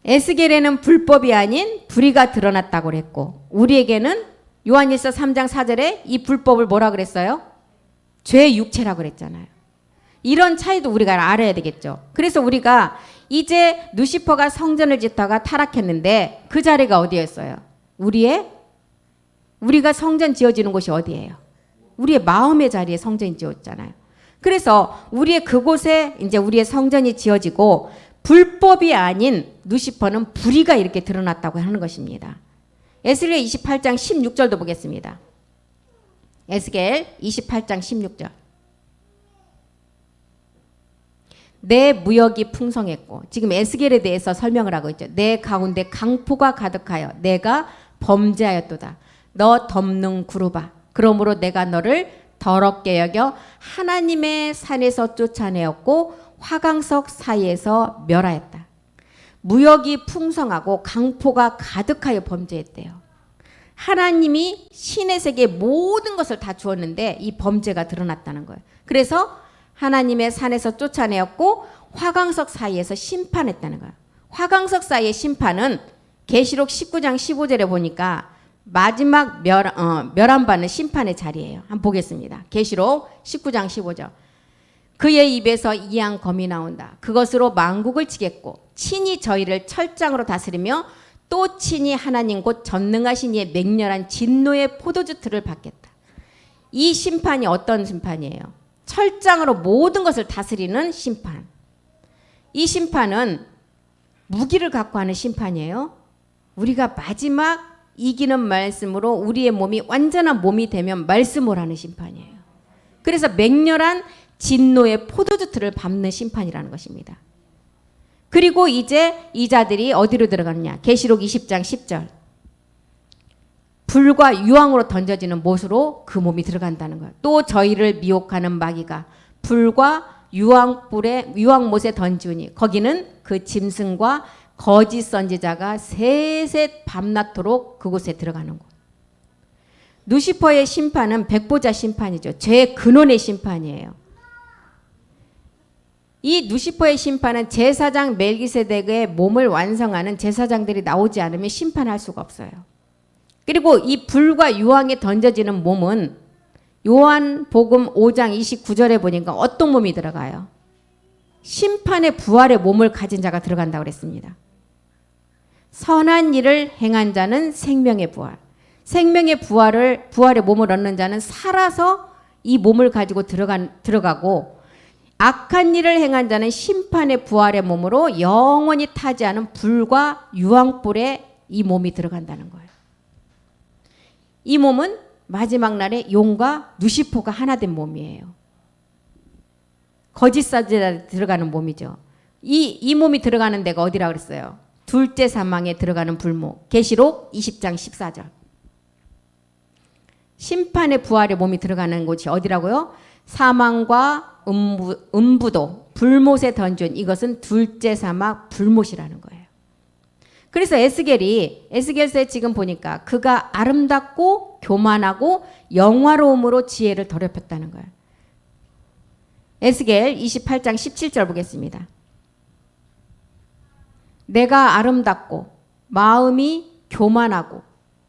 Speaker 1: 에스겔에는 불법이 아닌 불의가 드러났다고 그랬고, 우리에게는 요한일서 3장 4절에 이 불법을 뭐라 그랬어요? 죄의 육체라고 그랬잖아요. 이런 차이도 우리가 알아야 되겠죠. 그래서 우리가 이제 누시퍼가 성전을 짓다가 타락했는데 그 자리가 어디였어요? 우리가 성전 지어지는 곳이 어디예요? 우리의 마음의 자리에 성전이 지어졌잖아요. 그래서 우리의 그곳에 이제 우리의 성전이 지어지고 불법이 아닌 누시퍼는 불의가 이렇게 드러났다고 하는 것입니다. 에스겔 28장 16절도 보겠습니다. 에스겔 28장 16절. 내 무역이 풍성했고, 지금 에스겔에 대해서 설명을 하고 있죠. 내 가운데 강포가 가득하여 내가 범죄하였도다. 너 덮는 구루바. 그러므로 내가 너를 더럽게 여겨 하나님의 산에서 쫓아내었고 화강석 사이에서 멸하였다. 무역이 풍성하고 강포가 가득하여 범죄했대요. 하나님이 신의 세계에 모든 것을 다 주었는데 이 범죄가 드러났다는 거예요. 그래서 하나님의 산에서 쫓아내었고 화강석 사이에서 심판했다는 거예요. 화강석사의 심판은 계시록 19장 15절에 보니까 마지막 멸함받는 심판의 자리예요. 한번 보겠습니다. 계시록 19장 15절. 그의 입에서 이양 검이 나온다. 그것으로 만국을 치겠고 친히 저희를 철장으로 다스리며 또 친히 하나님 곧 전능하신 이의 맹렬한 진노의 포도주 틀을 받겠다. 이 심판이 어떤 심판이에요? 철장으로 모든 것을 다스리는 심판. 이 심판은 무기를 갖고 하는 심판이에요. 우리가 마지막 이기는 말씀으로 우리의 몸이 완전한 몸이 되면 말씀을 하는 심판이에요. 그래서 맹렬한 진노의 포도주 틀을 밟는 심판이라는 것입니다. 그리고 이제 이 자들이 어디로 들어가느냐? 계시록 20장 10절. 불과 유황으로 던져지는 못으로 그 몸이 들어간다는 거예요. 또 저희를 미혹하는 마귀가 불과 유황못에 던지우니 거기는 그 짐승과 거짓 선지자가 셋셋 밤낮도록 그곳에 들어가는 곳. 누시퍼의 심판은 백보자 심판이죠. 죄의 근원의 심판이에요. 이 누시퍼의 심판은 제사장 멜기세덱의 몸을 완성하는 제사장들이 나오지 않으면 심판할 수가 없어요. 그리고 이 불과 유황에 던져지는 몸은 요한복음 5장 29절에 보니까 어떤 몸이 들어가요? 심판의 부활의 몸을 가진 자가 들어간다고 그랬습니다. 선한 일을 행한 자는 생명의 부활. 생명의 부활의 몸을 얻는 자는 살아서 이 몸을 가지고 들어가고 악한 일을 행한 자는 심판의 부활의 몸으로 영원히 타지 않은 불과 유황불에 이 몸이 들어간다는 거예요. 이 몸은 마지막 날에 용과 누시포가 하나 된 몸이에요. 거짓 선지자에 들어가는 몸이죠. 이 몸이 들어가는 데가 어디라고 그랬어요? 둘째 사망에 들어가는 불목. 계시록 20장 14절. 심판의 부활의 몸이 들어가는 곳이 어디라고요? 사망과 음부도 불못에 던진 이것은 둘째 사막 불못이라는 거예요. 그래서 에스겔서에 지금 보니까 그가 아름답고 교만하고 영화로움으로 지혜를 더럽혔다는 거예요. 에스겔 28장 17절 보겠습니다. 내가 아름답고 마음이 교만하고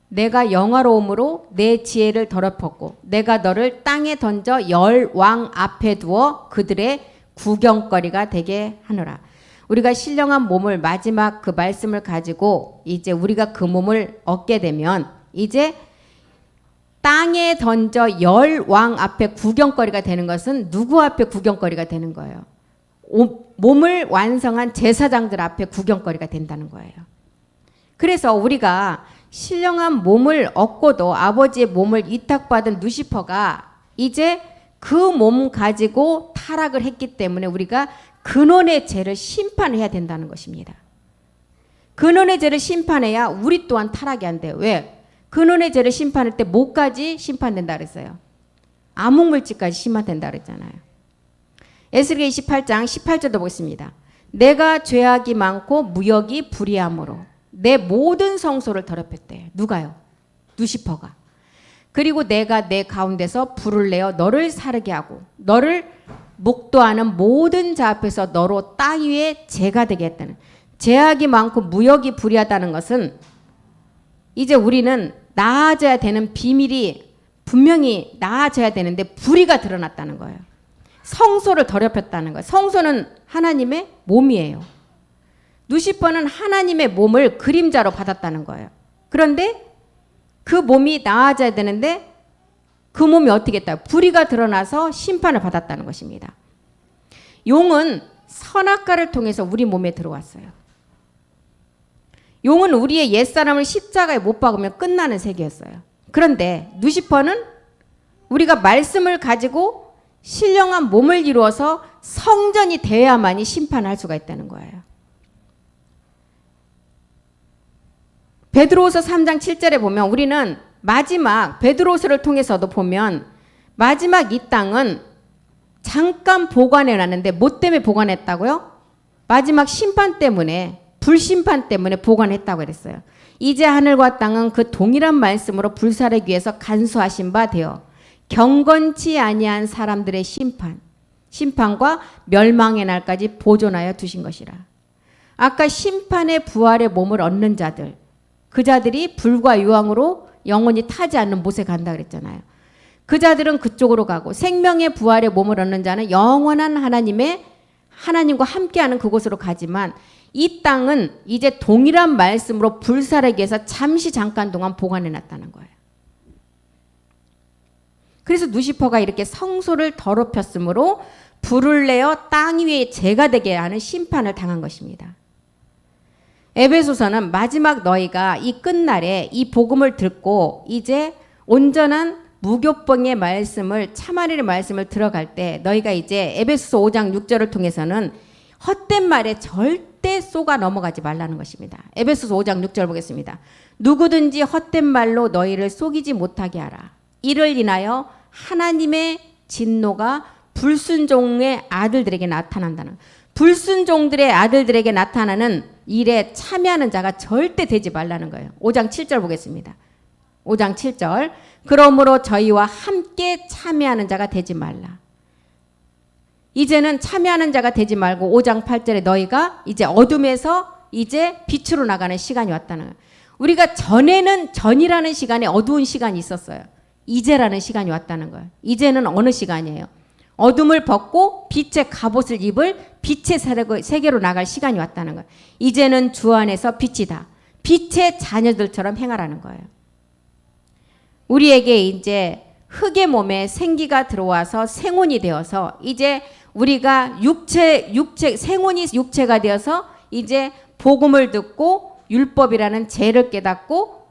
Speaker 1: 내가 영화로움으로 내 지혜를 더럽혔고 내가 너를 땅에 던져 열 왕 앞에 두어 그들의 구경거리가 되게 하노라. 우리가 신령한 몸을 마지막 그 말씀을 가지고 이제 우리가 그 몸을 얻게 되면 이제 땅에 던져 열 왕 앞에 구경거리가 되는 것은 누구 앞에 구경거리가 되는 거예요? 몸을 완성한 제사장들 앞에 구경거리가 된다는 거예요. 그래서 우리가 신령한 몸을 얻고도 아버지의 몸을 위탁받은 누시퍼가 이제 그 몸 가지고 타락을 했기 때문에 우리가 근원의 죄를 심판해야 된다는 것입니다. 근원의 죄를 심판해야 우리 또한 타락이 안 돼요. 왜? 근원의 죄를 심판할 때 뭐까지 심판된다 그랬어요? 암흑물질까지 심판된다 그랬잖아요. 에스겔 28장 18절도 보겠습니다. 내가 죄악이 많고 무역이 불의함으로 내 모든 성소를 더럽혔대. 누가요? 누시퍼가. 그리고 내가 내 가운데서 불을 내어 너를 사르게 하고 너를 목도하는 모든 자 앞에서 너로 땅 위에 죄가 되게 했다는. 죄악이 많고 무역이 불의하다는 것은 이제 우리는 나아져야 되는 비밀이 분명히 나아져야 되는데 불의가 드러났다는 거예요. 성소를 더럽혔다는 거예요. 성소는 하나님의 몸이에요. 누시퍼는 하나님의 몸을 그림자로 받았다는 거예요. 그런데 그 몸이 나아져야 되는데 그 몸이 어떻게 했다? 불의가 드러나서 심판을 받았다는 것입니다. 용은 선악과를 통해서 우리 몸에 들어왔어요. 용은 우리의 옛사람을 십자가에 못 박으면 끝나는 세계였어요. 그런데 누시퍼는 우리가 말씀을 가지고 신령한 몸을 이루어서 성전이 되어야만이 심판할 수가 있다는 거예요. 베드로후서 3장 7절에 보면 우리는 마지막 베드로후서를 통해서도 보면 마지막 이 땅은 잠깐 보관해 놨는데 뭐 때문에 보관했다고요? 마지막 심판 때문에 불심판 때문에 보관했다고 그랬어요. 이제 하늘과 땅은 그 동일한 말씀으로 불사르기 위해서 간수하신 바 되어 경건치 아니한 사람들의 심판과 멸망의 날까지 보존하여 두신 것이라. 아까 심판의 부활의 몸을 얻는 자들, 그 자들이 불과 유황으로 영원히 타지 않는 못에 간다 그랬잖아요. 그 자들은 그쪽으로 가고 생명의 부활의 몸을 얻는 자는 영원한 하나님과 함께하는 그곳으로 가지만 이 땅은 이제 동일한 말씀으로 불사르기 위해서 잠깐 동안 보관해 놨다는 거예요. 그래서 누시퍼가 이렇게 성소를 더럽혔으므로 불을 내어 땅 위에 재가 되게 하는 심판을 당한 것입니다. 에베소서는 마지막 너희가 이 끝날에 이 복음을 듣고 이제 온전한 무교병의 말씀을 참아리의 말씀을 들어갈 때 너희가 이제 에베소서 5장 6절을 통해서는 헛된 말에 절대 쏘가 넘어가지 말라는 것입니다. 에베소서 5장 6절 보겠습니다. 누구든지 헛된 말로 너희를 속이지 못하게 하라. 이를 인하여 하나님의 진노가 불순종의 아들들에게 나타난다는, 불순종들의 아들들에게 나타나는 일에 참여하는 자가 절대 되지 말라는 거예요. 5장 7절 보겠습니다. 5장 7절. 그러므로 저희와 함께 참여하는 자가 되지 말라. 이제는 참여하는 자가 되지 말고 5장 8절에 너희가 이제 어둠에서 이제 빛으로 나가는 시간이 왔다는 거예요. 우리가 전이라는 시간에 어두운 시간이 있었어요. 이제라는 시간이 왔다는 거예요. 이제는 어느 시간이에요? 어둠을 벗고 빛의 갑옷을 입을 빛의 세계로 나갈 시간이 왔다는 거예요. 이제는 주 안에서 빛이다. 빛의 자녀들처럼 행하라는 거예요. 우리에게 이제 흙의 몸에 생기가 들어와서 생혼이 되어서 이제 우리가 생혼이 육체가 되어서 이제 복음을 듣고 율법이라는 죄를 깨닫고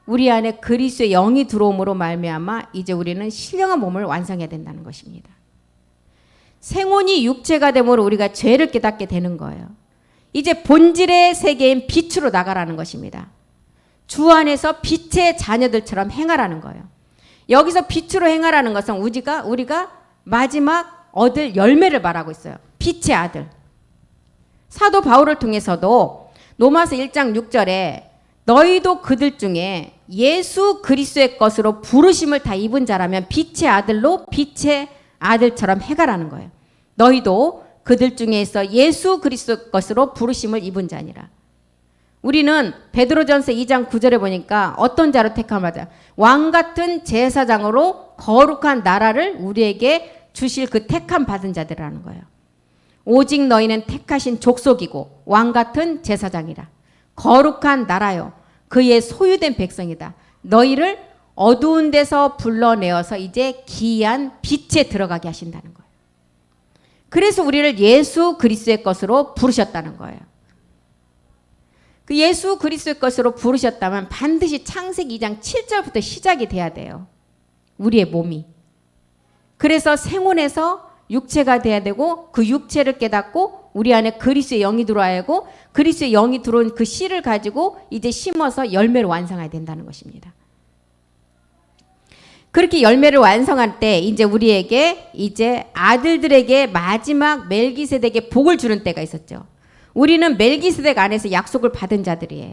Speaker 1: 우리 안에 그리스도의 영이 들어옴으로 말미암아 이제 우리는 신령한 몸을 완성해야 된다는 것입니다. 생혼이 육체가 되므로 우리가 죄를 깨닫게 되는 거예요. 이제 본질의 세계인 빛으로 나가라는 것입니다. 주 안에서 빛의 자녀들처럼 행하라는 거예요. 여기서 빛으로 행하라는 것은 우리가 마지막 얻을 열매를 말하고 있어요. 빛의 아들. 사도 바울을 통해서도 로마서 1장 6절에 너희도 그들 중에 예수 그리스도의 것으로 부르심을 다 입은 자라면 빛의 아들로 빛의 아들처럼 해가라는 거예요. 너희도 그들 중에서 예수 그리스도의 것으로 부르심을 입은 자니라. 우리는 베드로전서 2장 9절에 보니까 어떤 자로 택함을 받아요? 왕 같은 제사장으로 거룩한 나라를 우리에게 주실 그 택함 받은 자들이라는 거예요. 오직 너희는 택하신 족속이고 왕 같은 제사장이라. 거룩한 나라요. 그의 소유된 백성이다. 너희를 어두운 데서 불러내어서 이제 기이한 빛에 들어가게 하신다는 거예요. 그래서 우리를 예수 그리스도의 것으로 부르셨다는 거예요. 그 예수 그리스도의 것으로 부르셨다면 반드시 창세기 2장 7절부터 시작이 돼야 돼요. 우리의 몸이. 그래서 생혼에서 육체가 돼야 되고 그 육체를 깨닫고 우리 안에 그리스도의 영이 들어와야 하고 그리스도의 영이 들어온 그 씨를 가지고 이제 심어서 열매를 완성해야 된다는 것입니다. 그렇게 열매를 완성할 때 이제 우리에게 이제 아들들에게 마지막 멜기세덱의 복을 주는 때가 있었죠. 우리는 멜기세덱 안에서 약속을 받은 자들이에요.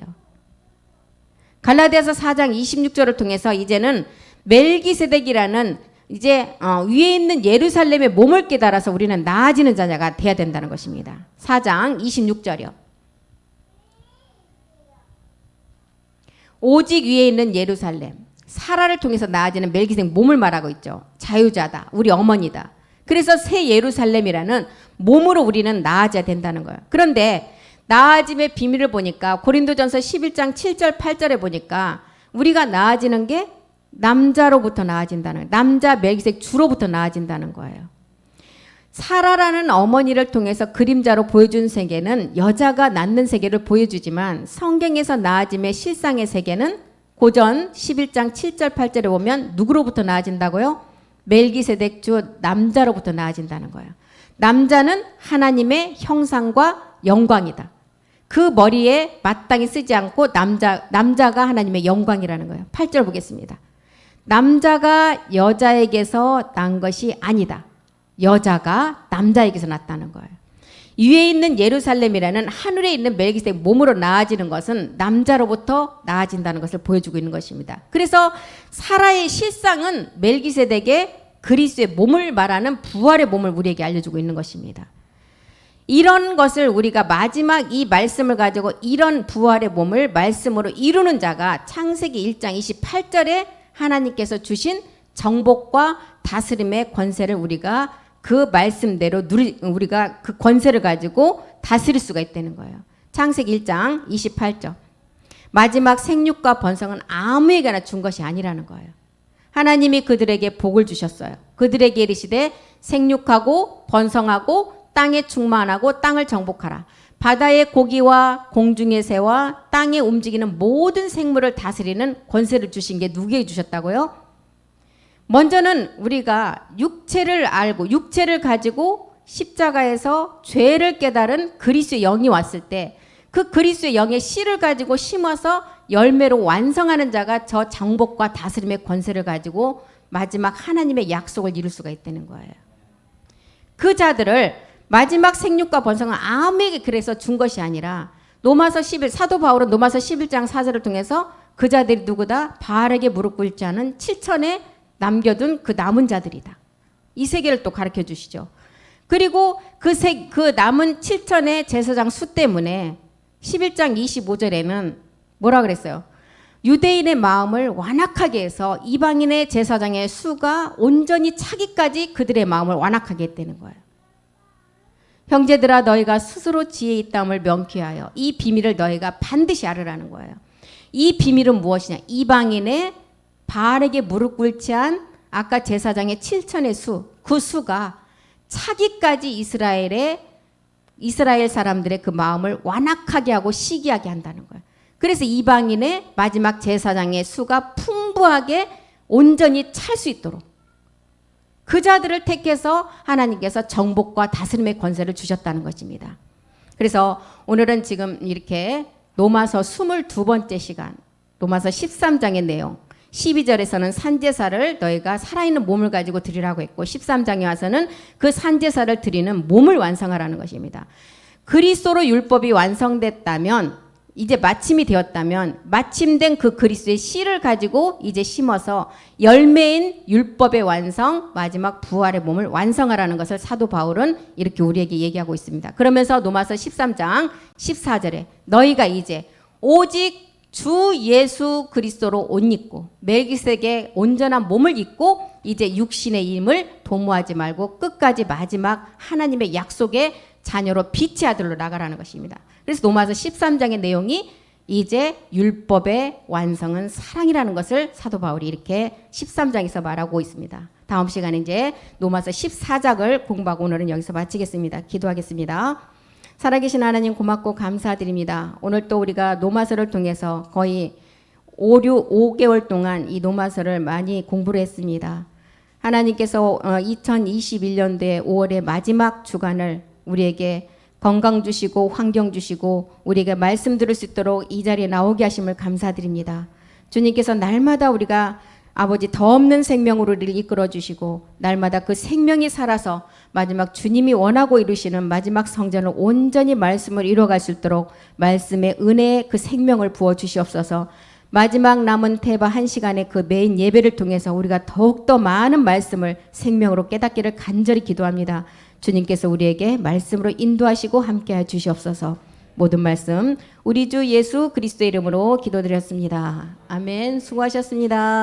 Speaker 1: 갈라디아서 4장 26절을 통해서 이제는 멜기세덱이라는 이제 위에 있는 예루살렘의 몸을 깨달아서 우리는 나아지는 자녀가 돼야 된다는 것입니다. 4장 26절이요. 오직 위에 있는 예루살렘, 사라를 통해서 나아지는 멜기세덱 몸을 말하고 있죠. 자유자다. 우리 어머니다. 그래서 새 예루살렘이라는 몸으로 우리는 나아져야 된다는 거예요. 그런데 나아짐의 비밀을 보니까 고린도전서 11장 7절 8절에 보니까 우리가 나아지는 게 남자로부터 나아진다는 거예요. 남자 멜기세덱 주로부터 나아진다는 거예요. 사라라는 어머니를 통해서 그림자로 보여준 세계는 여자가 낳는 세계를 보여주지만 성경에서 나아짐의 실상의 세계는 고전 11장 7절 8절에 보면 누구로부터 나아진다고요? 멜기세덱 주 남자로부터 나아진다는 거예요. 남자는 하나님의 형상과 영광이다. 그 머리에 마땅히 쓰지 않고 남자가 하나님의 영광이라는 거예요. 8절 보겠습니다. 남자가 여자에게서 난 것이 아니다. 여자가 남자에게서 났다는 거예요. 위에 있는 예루살렘이라는 하늘에 있는 멜기세덱 몸으로 나아지는 것은 남자로부터 나아진다는 것을 보여주고 있는 것입니다. 그래서 사라의 실상은 멜기세덱의 그리스도의 몸을 말하는 부활의 몸을 우리에게 알려주고 있는 것입니다. 이런 것을 우리가 마지막 이 말씀을 가지고 이런 부활의 몸을 말씀으로 이루는 자가 창세기 1장 28절에 하나님께서 주신 정복과 다스림의 권세를 우리가 그 말씀대로 우리가 그 권세를 가지고 다스릴 수가 있다는 거예요. 창세기 1장 28절. 마지막 생육과 번성은 아무에게나 준 것이 아니라는 거예요. 하나님이 그들에게 복을 주셨어요. 그들에게 이르시되 생육하고 번성하고 땅에 충만하고 땅을 정복하라. 바다의 고기와 공중의 새와 땅에 움직이는 모든 생물을 다스리는 권세를 주신 게 누구에게 주셨다고요? 먼저는 우리가 육체를 알고 육체를 가지고 십자가에서 죄를 깨달은 그리스도의 영이 왔을 때 그 그리스도의 영의 씨를 가지고 심어서 열매로 완성하는 자가 저 정복과 다스림의 권세를 가지고 마지막 하나님의 약속을 이룰 수가 있다는 거예요. 그 자들을 마지막 생육과 번성은 아무에게 그래서 준 것이 아니라 로마서 11 사도 바울은 로마서 11장 4절을 통해서 그 자들이 누구다? 바알에게 무릎 꿇지 않은 7천에 남겨둔 그 남은 자들이다. 이 세계를 또 가르쳐 주시죠. 그리고 그 남은 7천의 제사장 수 때문에 11장 25절에는 뭐라 그랬어요? 유대인의 마음을 완악하게 해서 이방인의 제사장의 수가 온전히 차기까지 그들의 마음을 완악하게 했다는 거예요. 형제들아 너희가 스스로 지혜 있다함을 명쾌하여 이 비밀을 너희가 반드시 알으라는 거예요. 이 비밀은 무엇이냐? 이방인의 바알에게 무릎 꿇지 않은 아까 제사장의 7천의 수, 그 수가 차기까지 이스라엘 사람들의 그 마음을 완악하게 하고 시기하게 한다는 거예요. 그래서 이방인의 마지막 제사장의 수가 풍부하게 온전히 찰 수 있도록 그 자들을 택해서 하나님께서 정복과 다스림의 권세를 주셨다는 것입니다. 그래서 오늘은 지금 이렇게 로마서 22번째 시간, 로마서 13장의 내용, 12절에서는 산제사를 너희가 살아있는 몸을 가지고 드리라고 했고 13장에 와서는 그 산제사를 드리는 몸을 완성하라는 것입니다. 그리스도로 율법이 완성됐다면 이제 마침이 되었다면 마침된 그 그리스도의 씨를 가지고 이제 심어서 열매인 율법의 완성, 마지막 부활의 몸을 완성하라는 것을 사도 바울은 이렇게 우리에게 얘기하고 있습니다. 그러면서 로마서 13장 14절에 너희가 이제 오직 주 예수 그리스도로 옷 입고 멜기세덱의 온전한 몸을 입고 이제 육신의 힘을 도모하지 말고 끝까지 마지막 하나님의 약속의 자녀로 빛의 아들로 나가라는 것입니다. 그래서 로마서 13장의 내용이 이제 율법의 완성은 사랑이라는 것을 사도 바울이 이렇게 13장에서 말하고 있습니다. 다음 시간에 이제 로마서 14장을 공부하고 오늘은 여기서 마치겠습니다. 기도하겠습니다. 살아계신 하나님 고맙고 감사드립니다. 오늘 또 우리가 로마서를 통해서 거의 5개월 동안 이 로마서를 많이 공부를 했습니다. 하나님께서 2021년도에 5월의 마지막 주간을 우리에게 건강 주시고 환경 주시고 우리에게 말씀 들을 수 있도록 이 자리에 나오게 하심을 감사드립니다. 주님께서 날마다 우리가 아버지 더 없는 생명으로 우리를 이끌어 주시고 날마다 그 생명이 살아서 마지막 주님이 원하고 이루시는 마지막 성전을 온전히 말씀을 이루어갈 수 있도록 말씀의 은혜의 그 생명을 부어 주시옵소서. 마지막 남은 테바 1시간의 그 메인 예배를 통해서 우리가 더욱더 많은 말씀을 생명으로 깨닫기를 간절히 기도합니다. 주님께서 우리에게 말씀으로 인도하시고 함께해 주시옵소서. 모든 말씀 우리 주 예수 그리스도의 이름으로 기도드렸습니다. 아멘. 수고하셨습니다.